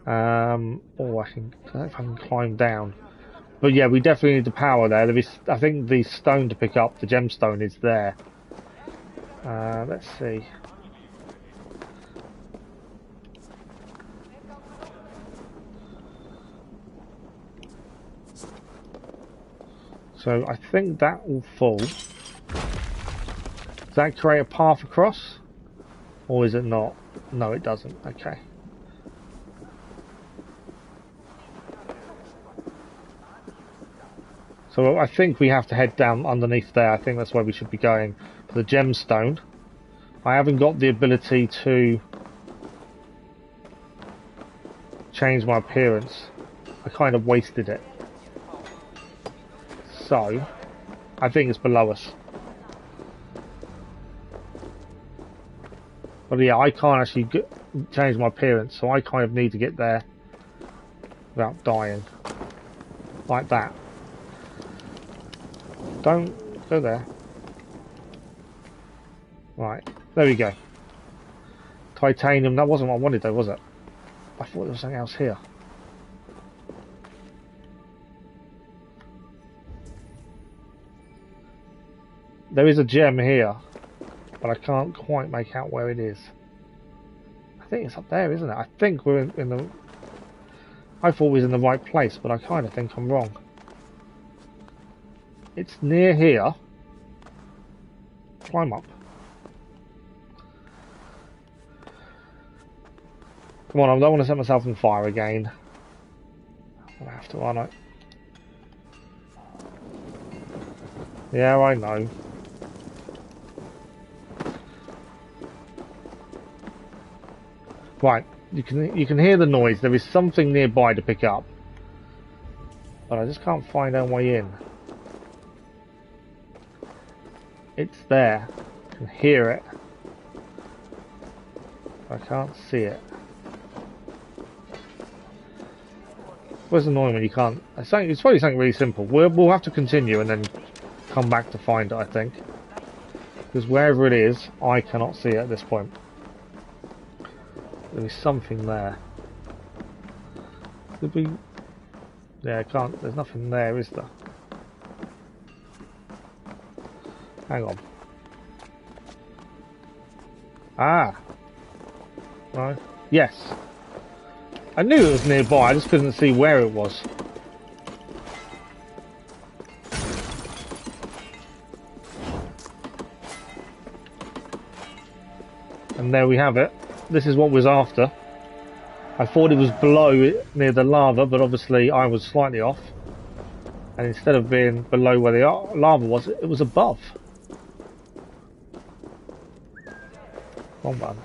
Oh, I don't know if I can climb down. But yeah, we definitely need the power there. There is, I think the stone to pick up, the gemstone, is there. Let's see. So I think that will fall. Does that create a path across? Or is it not? No, it doesn't. Okay. So I think we have to head down underneath there. I think that's where we should be going for the gemstone. I haven't got the ability to change my appearance. I kind of wasted it. So, I think it's below us. But yeah, I can't actually change my appearance, so I kind of need to get there without dying. Like that. Don't go there. Right, there we go. Titanium, that wasn't what I wanted though, was it? I thought there was something else here. There is a gem here, but I can't quite make out where it is. I think it's up there, isn't it? I think we're in the... I thought we was in the right place, but I kind of think I'm wrong. It's near here. Climb up. Come on, I don't want to set myself on fire again. I'm gonna have to, aren't I? Yeah, I know. Right, you can hear the noise. There is something nearby to pick up, but I just can't find our way in. It's there. I can hear it. I can't see it. What's annoying when you can't? It's probably something really simple. We'll have to continue and then come back to find it, I think, because wherever it is, I cannot see it at this point. There is something there. Could we? Yeah, I can't. There's nothing there, is there? Hang on. Ah. Right. Yes. I knew it was nearby. I just couldn't see where it was. And there we have it. This is what was after. I thought it was below it, near the lava, but obviously I was slightly off. And instead of being below where the lava was, it was above. Wrong button.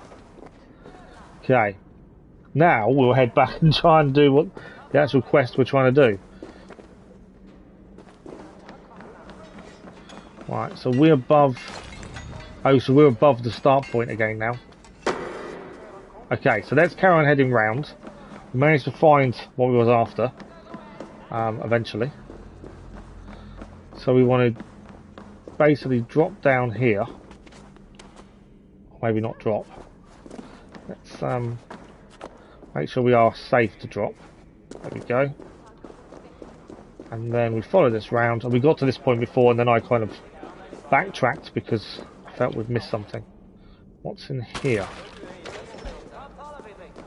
Okay. Now we'll head back and try and do what the actual quest we're trying to do. Right, so we're above... Oh, so we're above the start point again now. Okay, so let's carry on heading round. We managed to find what we was after, eventually. So we wanted... basically drop down here. Maybe not drop. Let's make sure we are safe to drop. There we go. And then we follow this round, and we got to this point before, and then I kind of backtracked because I felt we'd missed something. What's in here?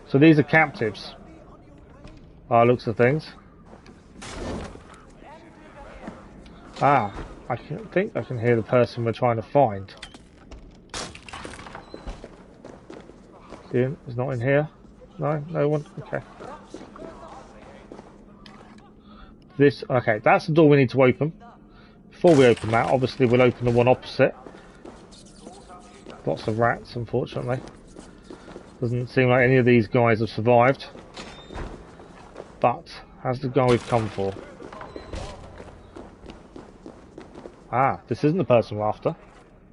So these are captives. Looks of things. I think I can hear the person we're trying to find. See him? He's not in here. No one. Okay. Okay, that's the door we need to open. Before we open that, obviously we'll open the one opposite. Lots of rats, unfortunately. Doesn't seem like any of these guys have survived. But, that's the guy we've come for. This isn't the person we're after.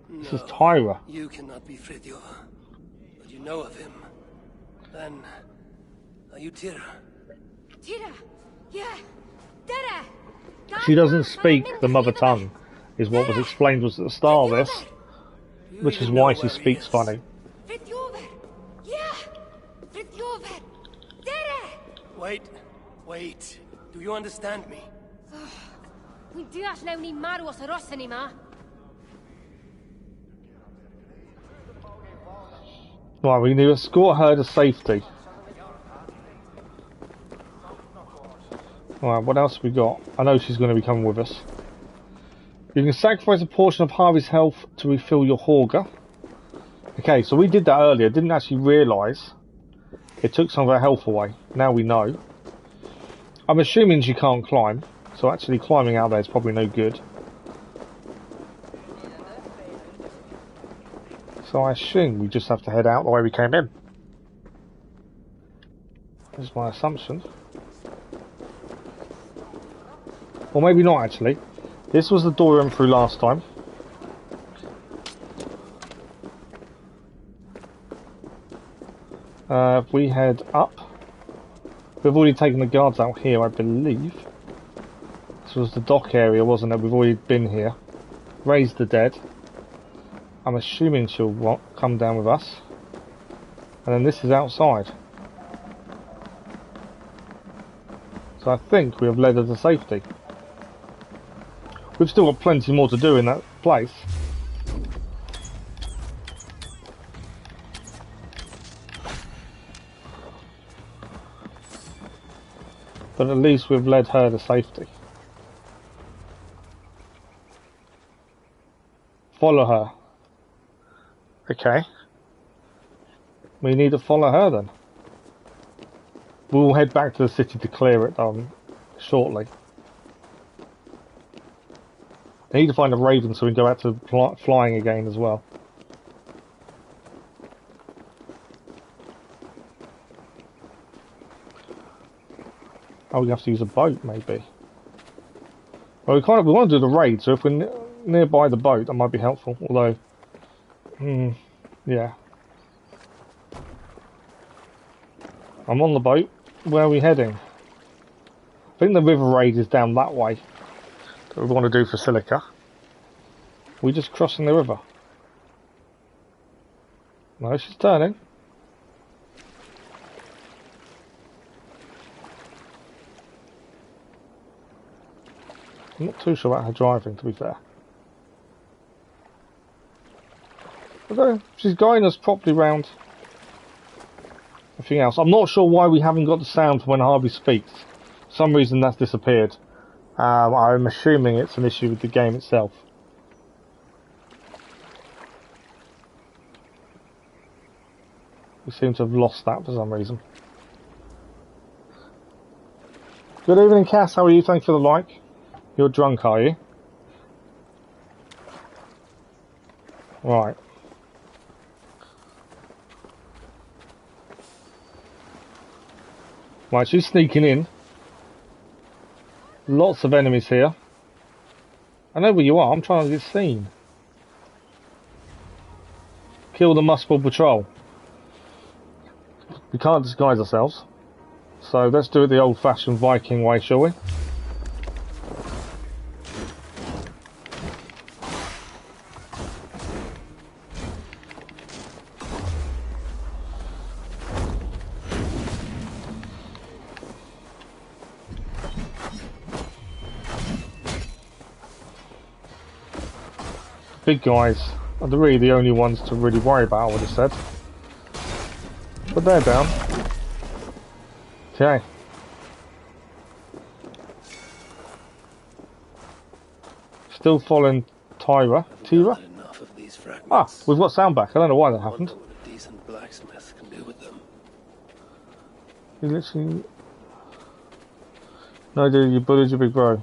This is Tyra. You cannot be Fridtjof, but you know of him. Then, are you Tyra? Tyra, yeah, Tyra. She doesn't speak the mother tongue, is what was explained was at the start of this, which is why she speaks funny. Wait. Do you understand me? Right, we need to escort her to safety. Alright, what else have we got? I know she's going to be coming with us. You can sacrifice a portion of Harvey's health to refill your Hauger. Okay, so we did that earlier. Didn't actually realise it took some of her health away. Now we know. I'm assuming she can't climb, so actually climbing out there is probably no good. So I assume we just have to head out the way we came in. That's my assumption. Or maybe not actually. This was the door we went through last time. If we head up, we've already taken the guards out here, I believe. This was the dock area, wasn't it? We've already been here. Raised the dead. I'm assuming she'll come down with us. And then this is outside. So I think we have led her to safety. We've still got plenty more to do in that place. But at least we've led her to safety. Follow her. Okay. We need to follow her then. We'll head back to the city to clear it shortly. I need to find a raven so we can go back to flying again as well. Oh, we have to use a boat, maybe. Well, we want to do the raid, so if we're nearby the boat, that might be helpful. Although, yeah. I'm on the boat. Where are we heading? I think the river raid is down that way. That we want to do for Silica. We're just crossing the river. No, she's turning. I'm not too sure about her driving, to be fair. Although, she's guiding us properly round everything else. I'm not sure why we haven't got the sound when Harvey speaks. For some reason that's disappeared. I'm assuming it's an issue with the game itself. We seem to have lost that for some reason. Good evening, Cass. How are you? Thanks for the like. You're drunk, are you? Right. Right, she's sneaking in. Lots of enemies here. I know where you are. I'm trying to get seen. Kill the Muspel patrol. We can't disguise ourselves. So let's do it the old-fashioned Viking way, shall we? big guys are really the only ones to really worry about, I would have said. But they're down. Okay. Still following Tyra. Ah, we've got sound back. I don't know why that happened. What a decent blacksmith can do with them. You literally... No, dude, you bullied your big bro.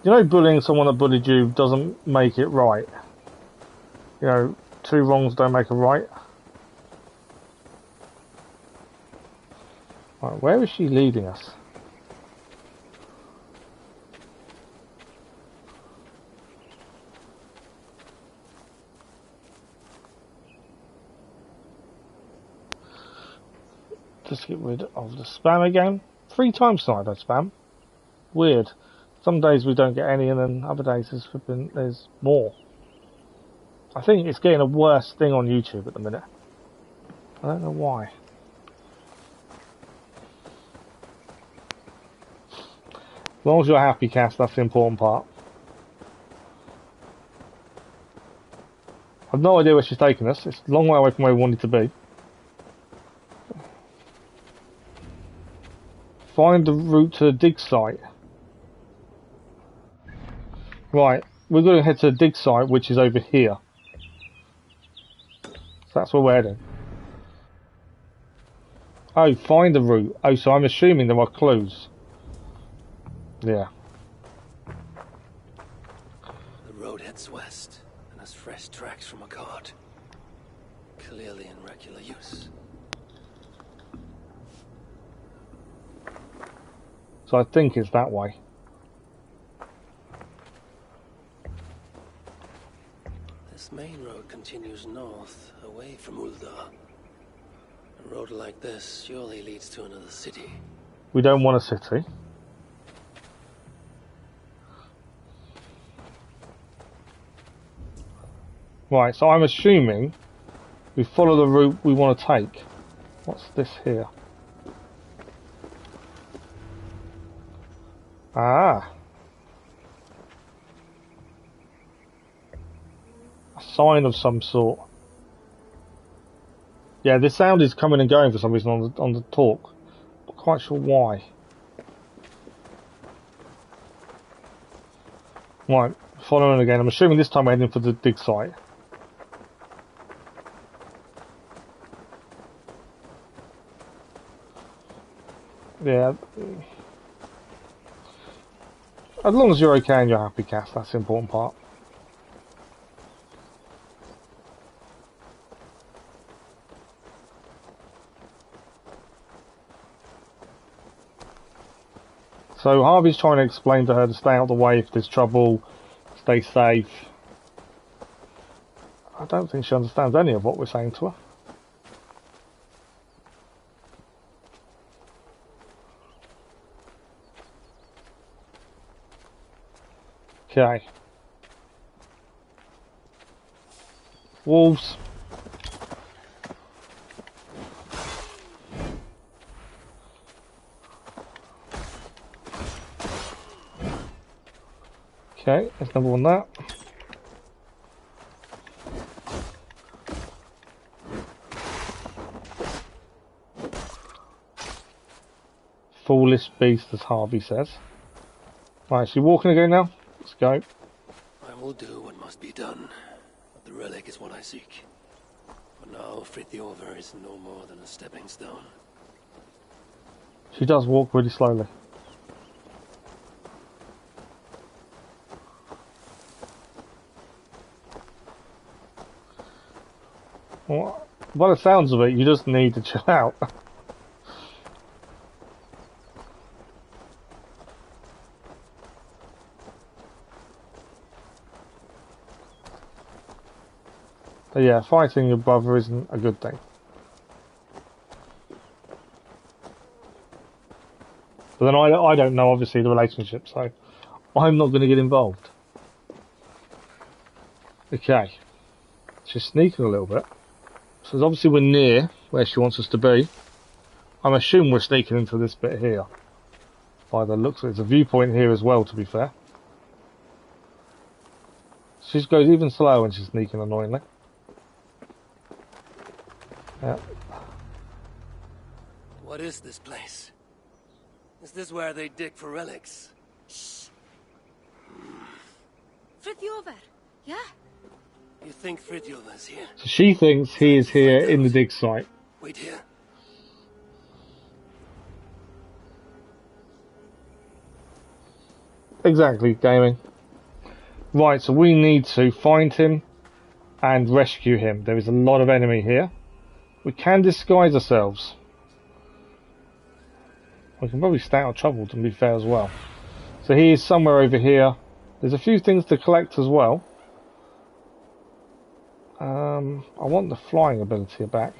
You know, bullying someone that bullied you doesn't make it right. You know, two wrongs don't make a right. Right, where is she leading us? Just get rid of the spam again. 3 times tonight I spam. Weird. Some days we don't get any, and then other days there's more. I think it's getting a worse thing on YouTube at the minute. I don't know why. As long as you're happy, Cass, that's the important part. I've no idea where she's taking us. It's a long way away from where we wanted to be. Find the route to the dig site. Right, we're going to head to the dig site, which is over here. So that's where we're heading. Oh, find the route. Oh, so I'm assuming there are clues. Yeah. The road heads west and has fresh tracks from a cart. Clearly in regular use. So I think it's that way. This main road continues north, away from Uldar. A road like this surely leads to another city. We don't want a city. Right, so I'm assuming we follow the route we want to take. What's this here? Ah. A sign of some sort. Yeah, this sound is coming and going for some reason on the talk. Not quite sure why. Right, following again. I'm assuming this time we're heading for the dig site. Yeah. As long as you're okay and you're happy, Cass, that's the important part. So Harvey's trying to explain to her to stay out of the way if there's trouble, stay safe. I don't think she understands any of what we're saying to her. Okay. Wolves. Okay, there's number one that. Foolish beast, as Harvey says. Right, is she walking again now? Let's go. I will do what must be done. The relic is what I seek. For now, Frithjofr is no more than a stepping stone. She does walk really slowly. Well, by the sounds of it, you just need to chill out. But yeah, fighting your brother isn't a good thing. But then I don't know, obviously, the relationship, so I'm not going to get involved. Okay. She's sneaking a little bit. So obviously we're near where she wants us to be. I'm assuming we're sneaking into this bit here. By the looks of it. There's a viewpoint here as well, to be fair. She goes even slower when she's sneaking, annoyingly. Yeah. What is this place? Is this where they dig for relics? Shh. Frithjofer, yeah? You think Frithjofer's here? So she thinks he is here in the dig site. Wait here. Exactly, gaming. Right, so we need to find him and rescue him. There is a lot of enemy here. We can disguise ourselves. We can probably stay out of trouble, to be fair, as well. So he is somewhere over here. There's a few things to collect as well. I want the flying ability back.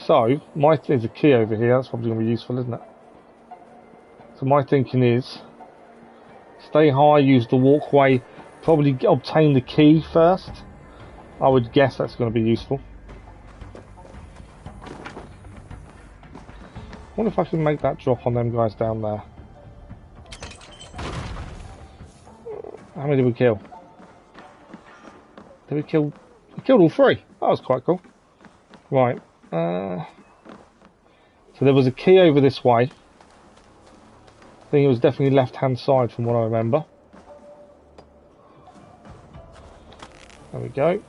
So, there's a key over here. That's probably going to be useful, isn't it? So my thinking is, stay high, use the walkway, probably obtain the key first. I would guess that's going to be useful. I wonder if I can make that drop on them guys down there. How many did we kill? Did we kill? We killed all three. That was quite cool. Right. So there was a key over this way. I think it was definitely left-hand side from what I remember. There we go.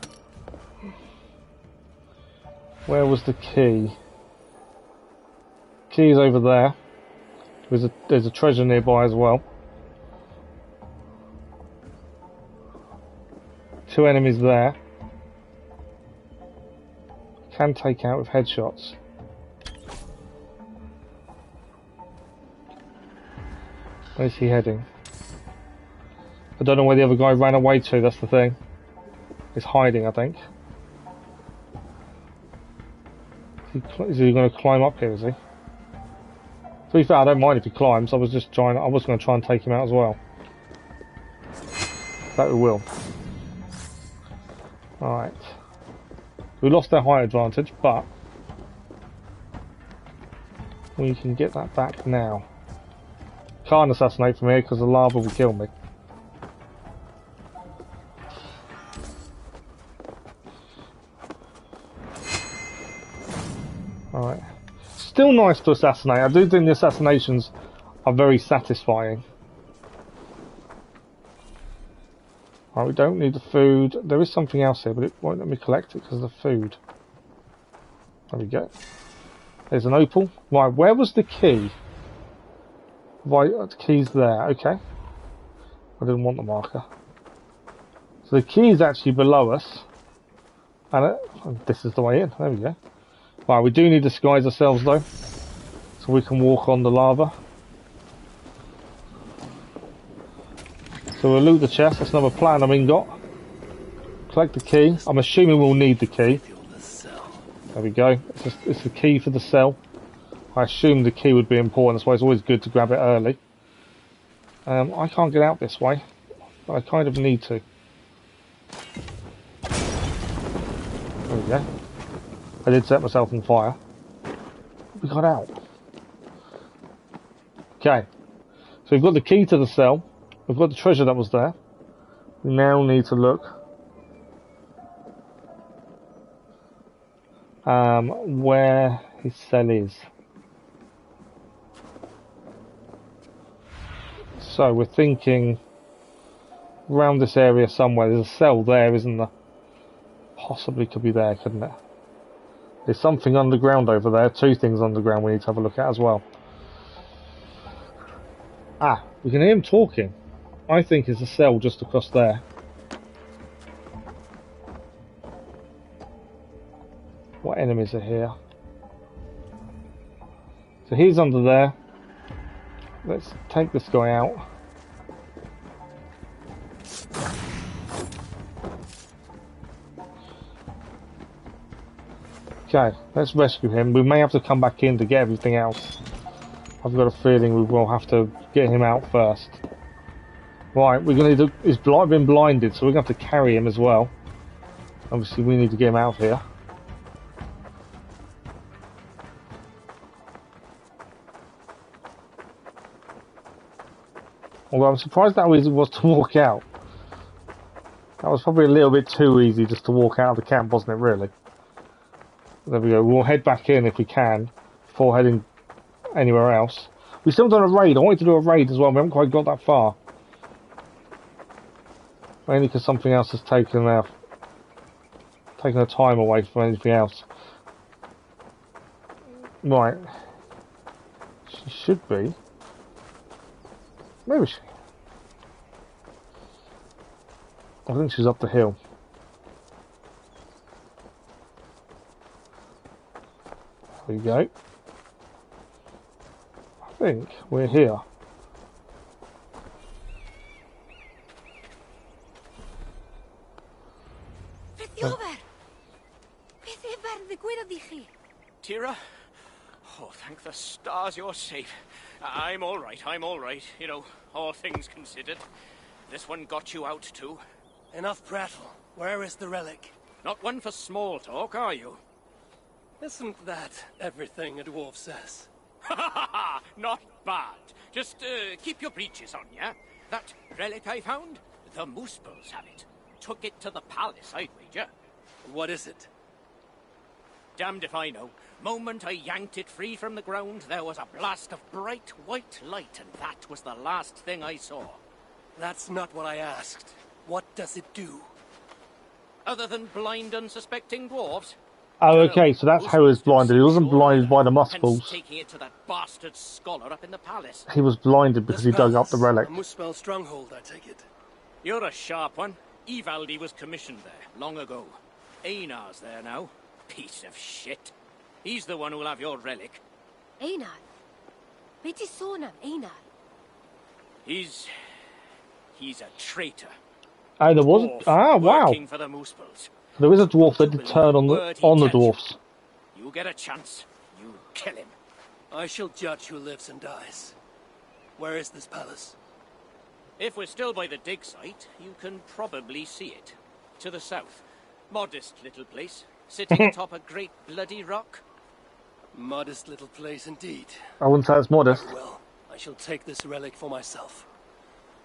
Where was the key? Key is over there. There's a treasure nearby as well. 2 enemies there. Can take out with headshots. Where's he heading? I don't know where the other guy ran away to, that's the thing. He's hiding, I think. Is he going to climb up here, is he? To be fair, I don't mind if he climbs. I was going to try and take him out as well. That we will. Alright. We lost our height advantage, but we can get that back now. Can't assassinate from here because the lava will kill me. Alright. Still nice to assassinate. I do think the assassinations are very satisfying. Right, we don't need the food. There is something else here, but it won't let me collect it because of the food. There we go. There's an opal. Right, where was the key? Right, the key's there. Okay. I didn't want the marker. So the key is actually below us. And this is the way in. There we go. Right, we do need to disguise ourselves though. So we can walk on the lava. So we'll loot the chest. That's another platinum ingot. Collect the key. I'm assuming we'll need the key. There we go. It's the key for the cell. I assumed the key would be important. That's why it's always good to grab it early. I can't get out this way. But I kind of need to. There we go. I did set myself on fire. We got out. Okay. So we've got the key to the cell. We've got the treasure that was there. We now need to look where his cell is. So we're thinking around this area somewhere. There's a cell there, isn't there? Possibly could be there, couldn't it? There's something underground over there. 2 things underground we need to have a look at as well. Ah, we can hear him talking. I think it's a cell just across there. What enemies are here? So he's under there. Let's take this guy out. Okay, let's rescue him. We may have to come back in to get everything else. I've got a feeling we will have to get him out first. Right, we're going to. He's been blinded, so we're going to have to carry him as well. Obviously, we need to get him out of here. Although I'm surprised how easy it was to walk out. That was probably a little bit too easy just to walk out of the camp, wasn't it, really? There we go. We'll head back in if we can, before heading anywhere else. We've still done a raid. I wanted to do a raid as well. We haven't quite got that far. Mainly because something else has taken the time away from anything else. Right. She should be. Maybe she... I think she's up the hill. There we go. I think we're here. Tira? Oh, thank the stars you're safe. I'm all right, You know, all things considered. This one got you out too. Enough prattle. Where is the relic? Not one for small talk, are you? Isn't that everything a dwarf says? Ha ha ha! Not bad. Just keep your breeches on, yeah? That relic I found? The Muspels have it. Took it to the palace, I'd wager. What is it? Damned if I know. Moment I yanked it free from the ground, there was a blast of bright white light, and that was the last thing I saw. That's not what I asked. What does it do? Other than blind unsuspecting dwarves? Oh, okay, so that's how he was blinded. He wasn't blinded by the Muspels. Taking it to that bastard scholar up in the palace. He was blinded because he dug up the relic. A Muspel stronghold, I take it. You're a sharp one. Ivaldi was commissioned there, long ago. Einar's there now. Piece of shit. He's the one who'll have your relic. Einar? Beti sonam, Einar. He's a traitor. Oh, there was... Ah, wow. Working for the Muspels. There is a dwarf that did turn on the dwarfs. You get a chance, you kill him. I shall judge who lives and dies. Where is this palace? If we're still by the dig site, you can probably see it. To the south. Modest little place, sitting atop a great bloody rock. Modest little place indeed. I wouldn't say it's modest. Well, I shall take this relic for myself.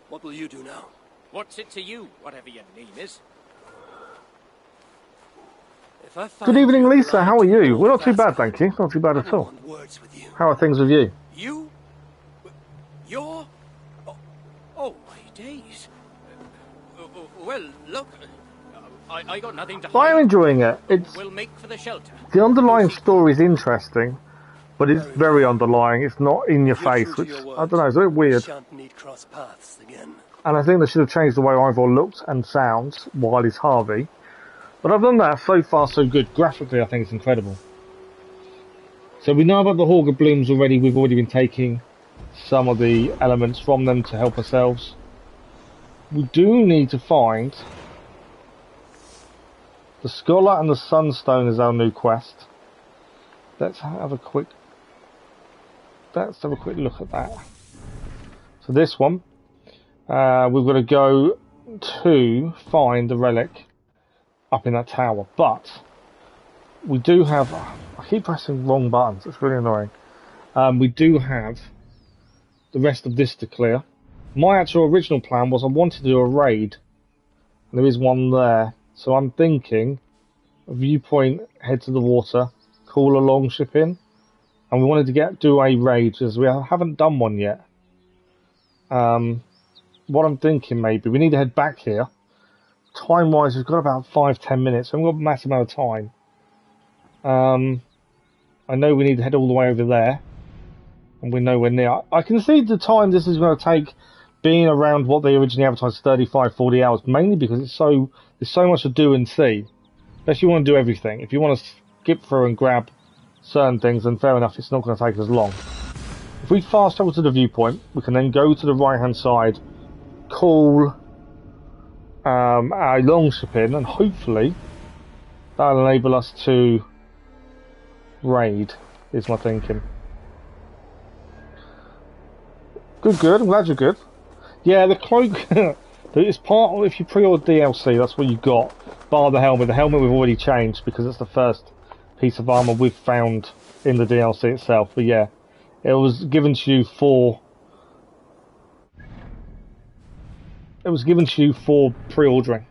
What will you do now? What's it to you, whatever your name is? Good evening, Lisa. How are you? We're not too bad, thank you. Not too bad at all. How are things with you? You? You're? Oh my days. Well, look, I got nothing to hide. I'm enjoying it. We'll make for the shelter. The underlying story is interesting, but it's very underlying. It's not in your face, which, I don't know, it's a bit weird. And I think they should have changed the way Ivor looks and sounds while he's Harvey. But other than that, so far so good. Graphically, I think it's incredible. So we know about the Hauger Blooms already. We've already been taking some of the elements from them to help ourselves. We do need to find the Scholar and the Sunstone is our new quest. Let's have a quick look at that. So this one, we've got to go to find the relic up in that tower, but we do have... I keep pressing wrong buttons, it's really annoying. We do have the rest of this to clear. My actual original plan was I wanted to do a raid, and there is one there, so I'm thinking a viewpoint, head to the water, call a longship in, and we wanted to do a raid, because we haven't done one yet. What I'm thinking, maybe, we need to head back here. Time-wise, we've got about 5-10 minutes, so we've got a massive amount of time. I know we need to head all the way over there, and we're nowhere near. I can see the time this is going to take being around what they originally advertised, 35-40 hours, mainly because there's so much to do and see. Unless you want to do everything. If you want to skip through and grab certain things, then fair enough, it's not going to take as long. If we fast travel to the viewpoint, we can then go to the right-hand side, call our longship in, and hopefully that'll enable us to raid, is my thinking. Good, I'm glad you're good. Yeah, the cloak. It's part of, if you pre-order DLC, that's what you got. Bar the helmet. The helmet we've already changed because it's the first piece of armor we've found in the DLC itself. But yeah, it was given to you for. It was given to you for pre-ordering.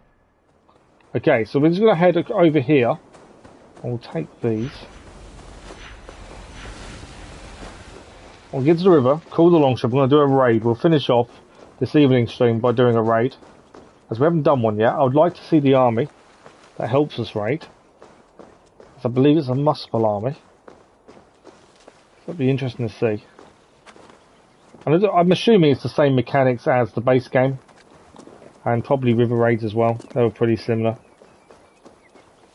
Okay, so we're just going to head over here. I'll take these. I'll get to the river, call the longship. We're going to do a raid. We'll finish off this evening stream by doing a raid. As we haven't done one yet, I would like to see the army that helps us raid. As I believe it's a Muspel army. That'd be interesting to see. And I'm assuming it's the same mechanics as the base game. And probably river raids as well. They were pretty similar.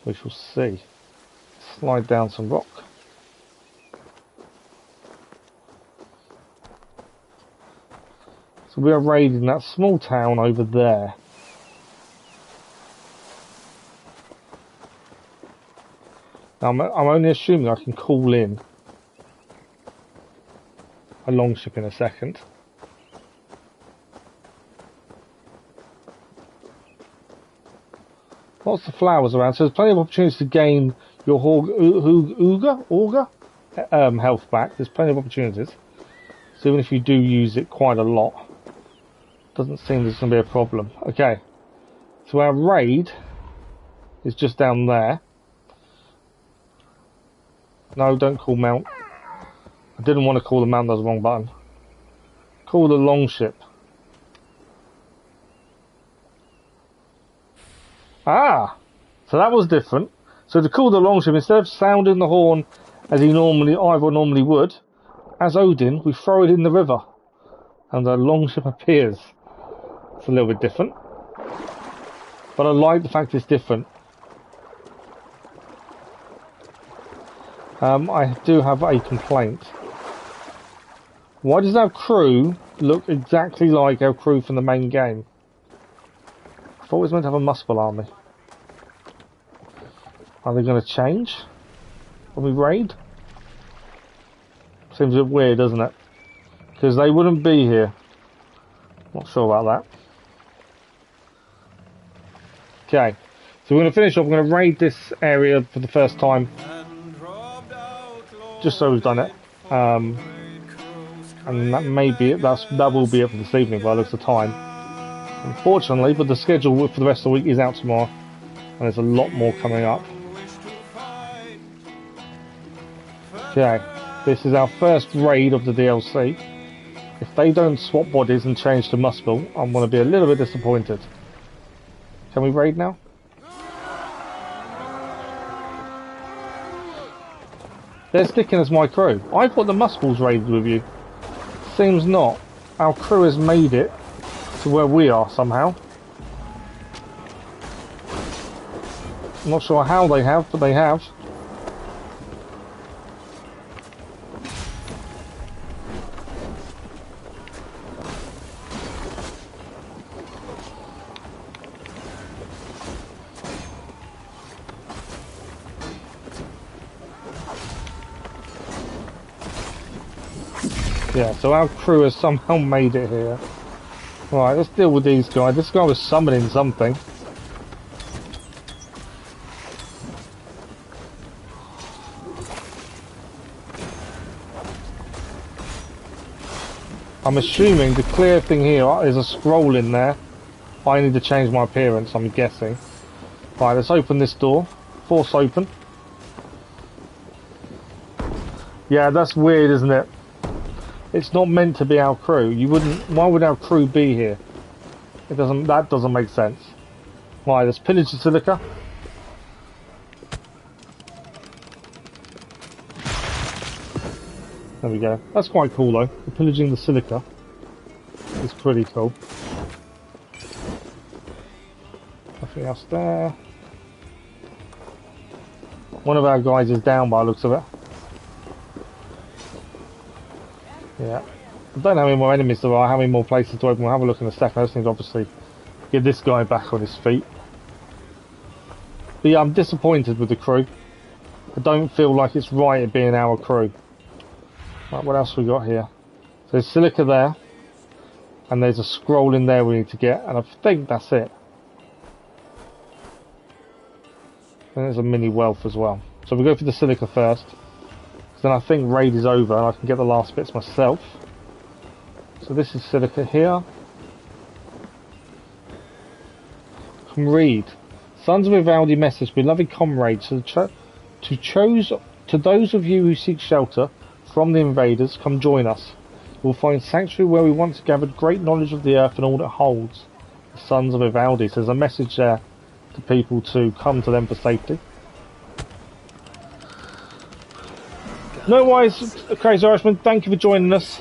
We shall see. Slide down some rock. So we are raiding that small town over there. Now I'm only assuming I can call in a longship in a second. Lots of flowers around, so there's plenty of opportunities to gain your auger health back. There's plenty of opportunities. So even if you do use it quite a lot, doesn't seem there's going to be a problem. Okay, so our raid is just down there. No, don't call mount. I didn't want to call the mount, that was the wrong button. Call the longship. Ah, so that was different. So to call the longship, instead of sounding the horn as Ivor normally would, as Odin, we throw it in the river, and the longship appears. It's a little bit different, but I like the fact it's different. I do have a complaint. Why does our crew look exactly like our crew from the main game? I thought we was meant to have a Muspel army. Are they going to change when we raid? Seems a bit weird, doesn't it? Because they wouldn't be here. Not sure about that. Okay, so we're going to finish off. We're going to raid this area for the first time. Just so we've done it. And that may be it. That will be it for this evening by the looks of time. Unfortunately, but the schedule for the rest of the week is out tomorrow. And there's a lot more coming up. Okay, this is our first raid of the DLC. If they don't swap bodies and change to Muspel, I'm going to be a little bit disappointed. Can we raid now? They're sticking as my crew. I thought the Muspels raided with you. Seems not. Our crew has made it to where we are somehow. I'm not sure how they have, but they have. Yeah, so our crew has somehow made it here. Right, let's deal with these guys. This guy was summoning something. I'm assuming the clear thing here is a scroll in there. I need to change my appearance, I'm guessing. Right, let's open this door. Force open. Yeah, that's weird, isn't it? It's not meant to be our crew. You wouldn't. Why would our crew be here? It doesn't. That doesn't make sense. Right, let's pillage the silica. There we go. That's quite cool though. We're pillaging the silica. It's pretty cool. Nothing else there. One of our guys is down by the looks of it. Yeah. I don't know how many more enemies there are, how many more places to open. We'll have a look in a second. I just need to obviously get this guy back on his feet. But yeah, I'm disappointed with the crew. I don't feel like it's right it being our crew. Right, what else we got here? So there's silica there. And there's a scroll in there we need to get, and I think that's it. And there's a mini wealth as well. So we go for the silica first. Then I think raid is over and I can get the last bits myself. So this is silica here. I can read. Sons of Ivaldi message, beloved comrades, to those of you who seek shelter from the invaders, come join us. You will find sanctuary where we once gathered great knowledge of the earth and all it holds. The Sons of Ivaldi. So there's a message there to people to come to them for safety. No worries, Crazy Irishman, thank you for joining us.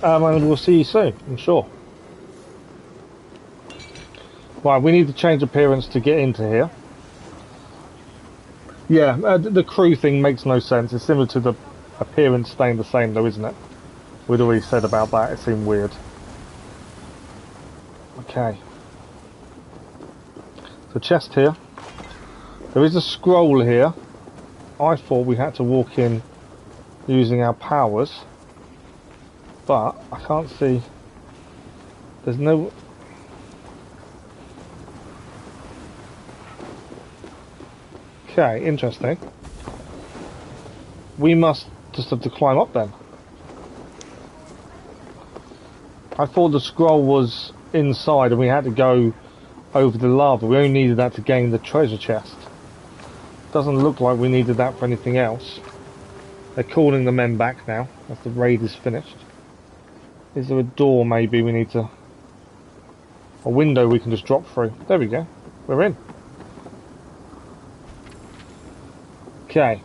And we'll see you soon, I'm sure. Right, we need to change appearance to get into here. Yeah, the crew thing makes no sense. It's similar to the appearance staying the same though, isn't it? We'd already said about that, it seemed weird. Okay. So chest here. There is a scroll here. I thought we had to walk in using our powers. But I can't see. There's no... Okay, interesting. We must just have to climb up then. I thought the scroll was inside and we had to go over the lava. We only needed that to gain the treasure chest. Doesn't look like we needed that for anything else. They're calling the men back now as the raid is finished. Is there a door maybe we need to... A window we can just drop through. There we go. We're in. Okay.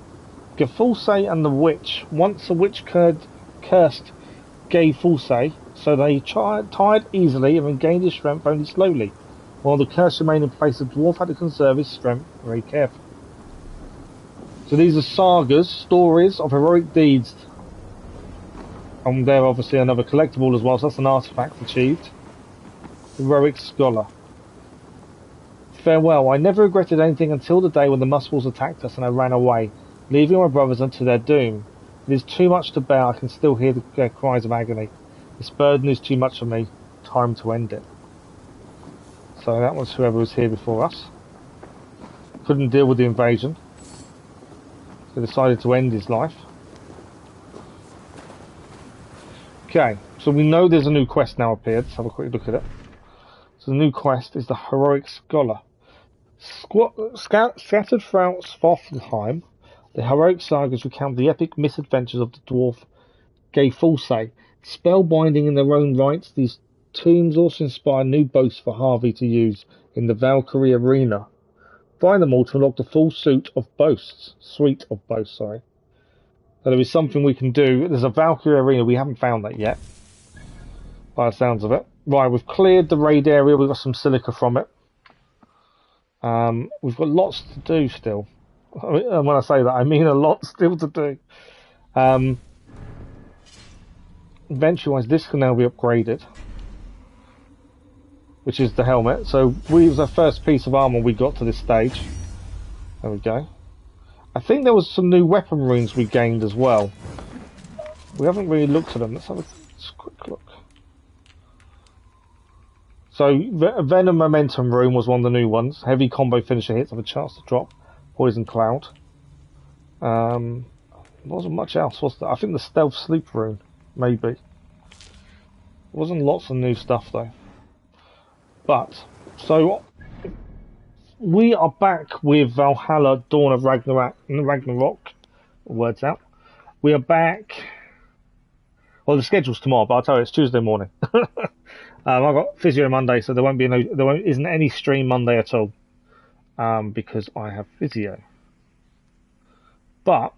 Gefulse and the witch. Once a witch cursed Gefulse, so they tired easily and gained his strength only slowly. While the curse remained in place, the dwarf had to conserve his strength very carefully. So these are sagas, stories of heroic deeds. And they're obviously another collectible as well, so that's an artifact achieved. Heroic Scholar. Farewell, I never regretted anything until the day when the Muspels attacked us and I ran away, leaving my brothers unto their doom. It is too much to bear, I can still hear their cries of agony. This burden is too much for me, time to end it. So that was whoever was here before us. Couldn't deal with the invasion. So decided to end his life. Okay, so we know there's a new quest now appeared. Let's have a quick look at it. So the new quest is the Heroic Scholar. Scattered throughout Svartalfheim, the heroic sagas recount the epic misadventures of the dwarf Gefulse. Spellbinding in their own rights, these tombs also inspire new boasts for Harvey to use in the Valkyrie arena. Find them all to unlock the full suite of boasts. So there is something we can do. There's a Valkyrie arena. We haven't found that yet, by the sounds of it. Right, we've cleared the raid area. We've got some silica from it. We've got lots to do still. And when I say that, I mean a lot still to do. Eventually, this can now be upgraded, which is the helmet. So we was our first piece of armor we got to this stage. There we go. I think there was some new weapon runes we gained as well. We haven't really looked at them. Let's have a quick look. So Venom Momentum rune was one of the new ones. Heavy combo finisher hits have a chance to drop Poison Cloud. Wasn't much else, was there? I think the Stealth Sleep rune, maybe. Wasn't lots of new stuff though. But, so, we are back with Valhalla, Dawn of Ragnarok, words out. We are back, well the schedule's tomorrow, but I'll tell you, it's Tuesday morning. I've got physio Monday, so there isn't any stream Monday at all, because I have physio. But,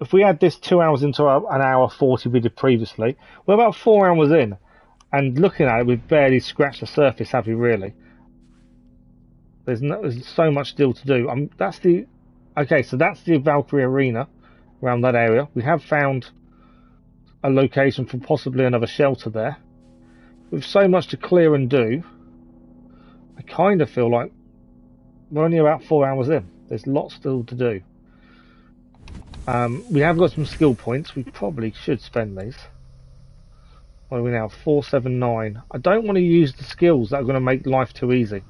if we add this 2 hours into an hour 40 we did previously, we're about 4 hours in. And looking at it, we've barely scratched the surface, have we really? There's so much still to do. Okay, so that's the Valkyrie arena around that area. We have found a location for possibly another shelter there. With so much to clear and do, I kind of feel like we're only about 4 hours in. There's lots still to do. We have got some skill points. We probably should spend these. What are we now? 479. I don't want to use the skills that are going to make life too easy.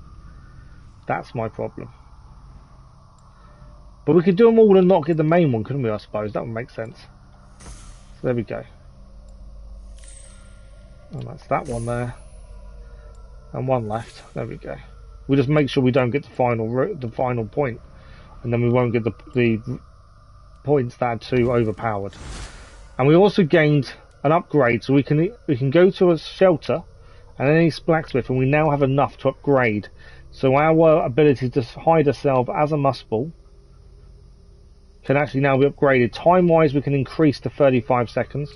That's my problem. But we could do them all and not get the main one, couldn't we, I suppose? That would make sense. So there we go. And that's that one there. And one left. There we go. We just make sure we don't get the final point. And then we won't get the points that are too overpowered. And we also gained an upgrade, so we can go to a shelter and any blacksmith, and we now have enough to upgrade. So our ability to hide ourselves as a Muspel can actually now be upgraded. Time-wise, we can increase to 35 seconds,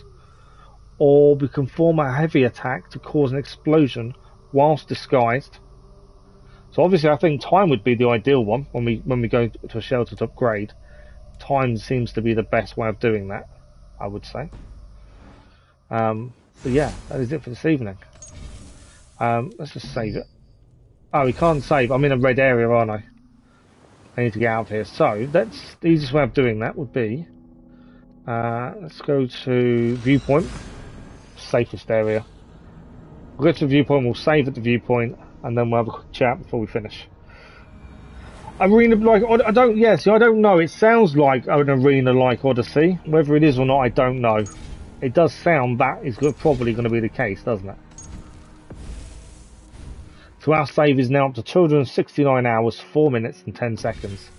or we can form a heavy attack to cause an explosion whilst disguised. So obviously, I think time would be the ideal one when we go to a shelter to upgrade. Time seems to be the best way of doing that, I would say. But yeah, that is it for this evening. Let's just save it. Oh, we can't save. I'm in a red area, aren't I? I need to get out of here. So the easiest way of doing that would be let's go to viewpoint, safest area. We'll go to the viewpoint. We'll save at the viewpoint, and then we'll have a quick chat before we finish. Arena like I don't. Yeah, see, I don't know. It sounds like an arena like Odyssey. Whether it is or not, I don't know. It does sound that is probably going to be the case, doesn't it? So our save is now up to 269 hours, 4 minutes and 10 seconds.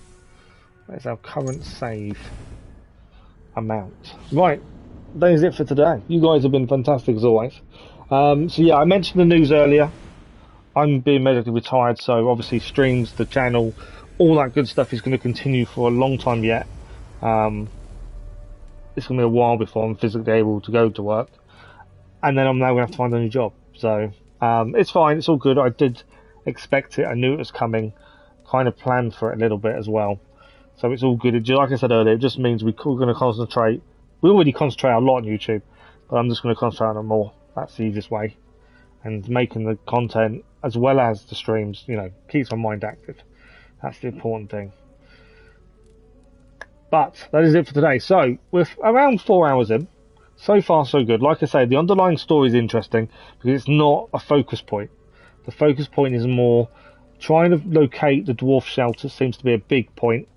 That's our current save amount. Right, that is it for today. You guys have been fantastic as always. So yeah, I mentioned the news earlier. I'm being medically retired, so obviously streams, the channel, all that good stuff is going to continue for a long time yet. It's going to be a while before I'm physically able to go to work. And then I'm now going to have to find a new job. So it's fine, it's all good. I did expect it, I knew it was coming. Kind of planned for it a little bit as well. So it's all good. Like I said earlier, it just means we're going to concentrate. We already concentrate a lot on YouTube, but I'm just going to concentrate on it more. That's the easiest way. And making the content as well as the streams, you know, keeps my mind active. That's the important thing. But that is it for today. So we're around 4 hours in. So far so good. Like I say, the underlying story is interesting because it's not a focus point. The focus point is more trying to locate the dwarf shelter seems to be a big point.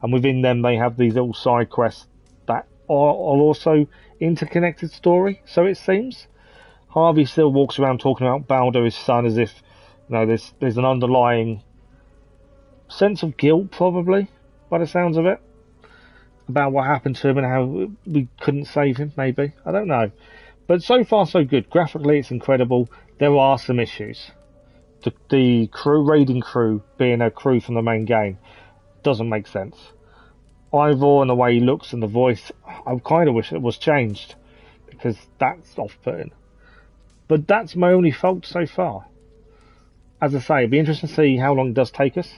And within them they have these little side quests that are also interconnected story, so it seems. Harvey still walks around talking about Balder, his son, as if, you know, there's an underlying sense of guilt, probably, by the sounds of it, about what happened to him and how we couldn't save him, maybe. I don't know. But so far, so good. Graphically, it's incredible. There are some issues. The raiding crew being a crew from the main game doesn't make sense. Ivor and the way he looks and the voice, I kind of wish it was changed, because that's off-putting. But that's my only fault so far. As I say, it'd be interesting to see how long it does take us,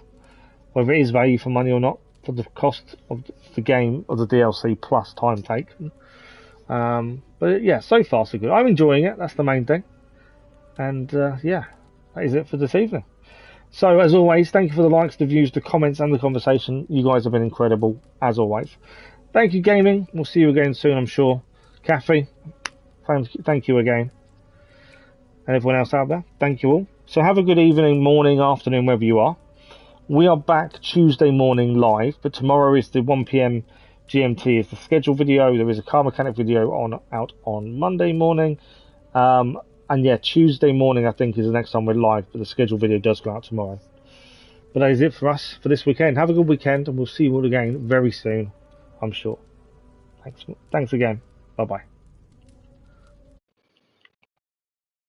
whether it is value for money or not, for the cost of the game, or the DLC plus time taken. But yeah, so far so good. I'm enjoying it, that's the main thing. And yeah, that is it for this evening. So as always, thank you for the likes, the views, the comments and the conversation. You guys have been incredible, as always. Thank you, gaming. We'll see you again soon, I'm sure. Kathy, thank you again. And everyone else out there, thank you all. So have a good evening, morning, afternoon, wherever you are. We are back Tuesday morning live, but tomorrow is the 1 PM GMT is the scheduled video. There is a car mechanic video out on Monday morning. And yeah, Tuesday morning I think is the next time we're live, but the scheduled video does go out tomorrow. But that is it for us for this weekend. Have a good weekend, and we'll see you all again very soon, I'm sure. Thanks again. Bye bye.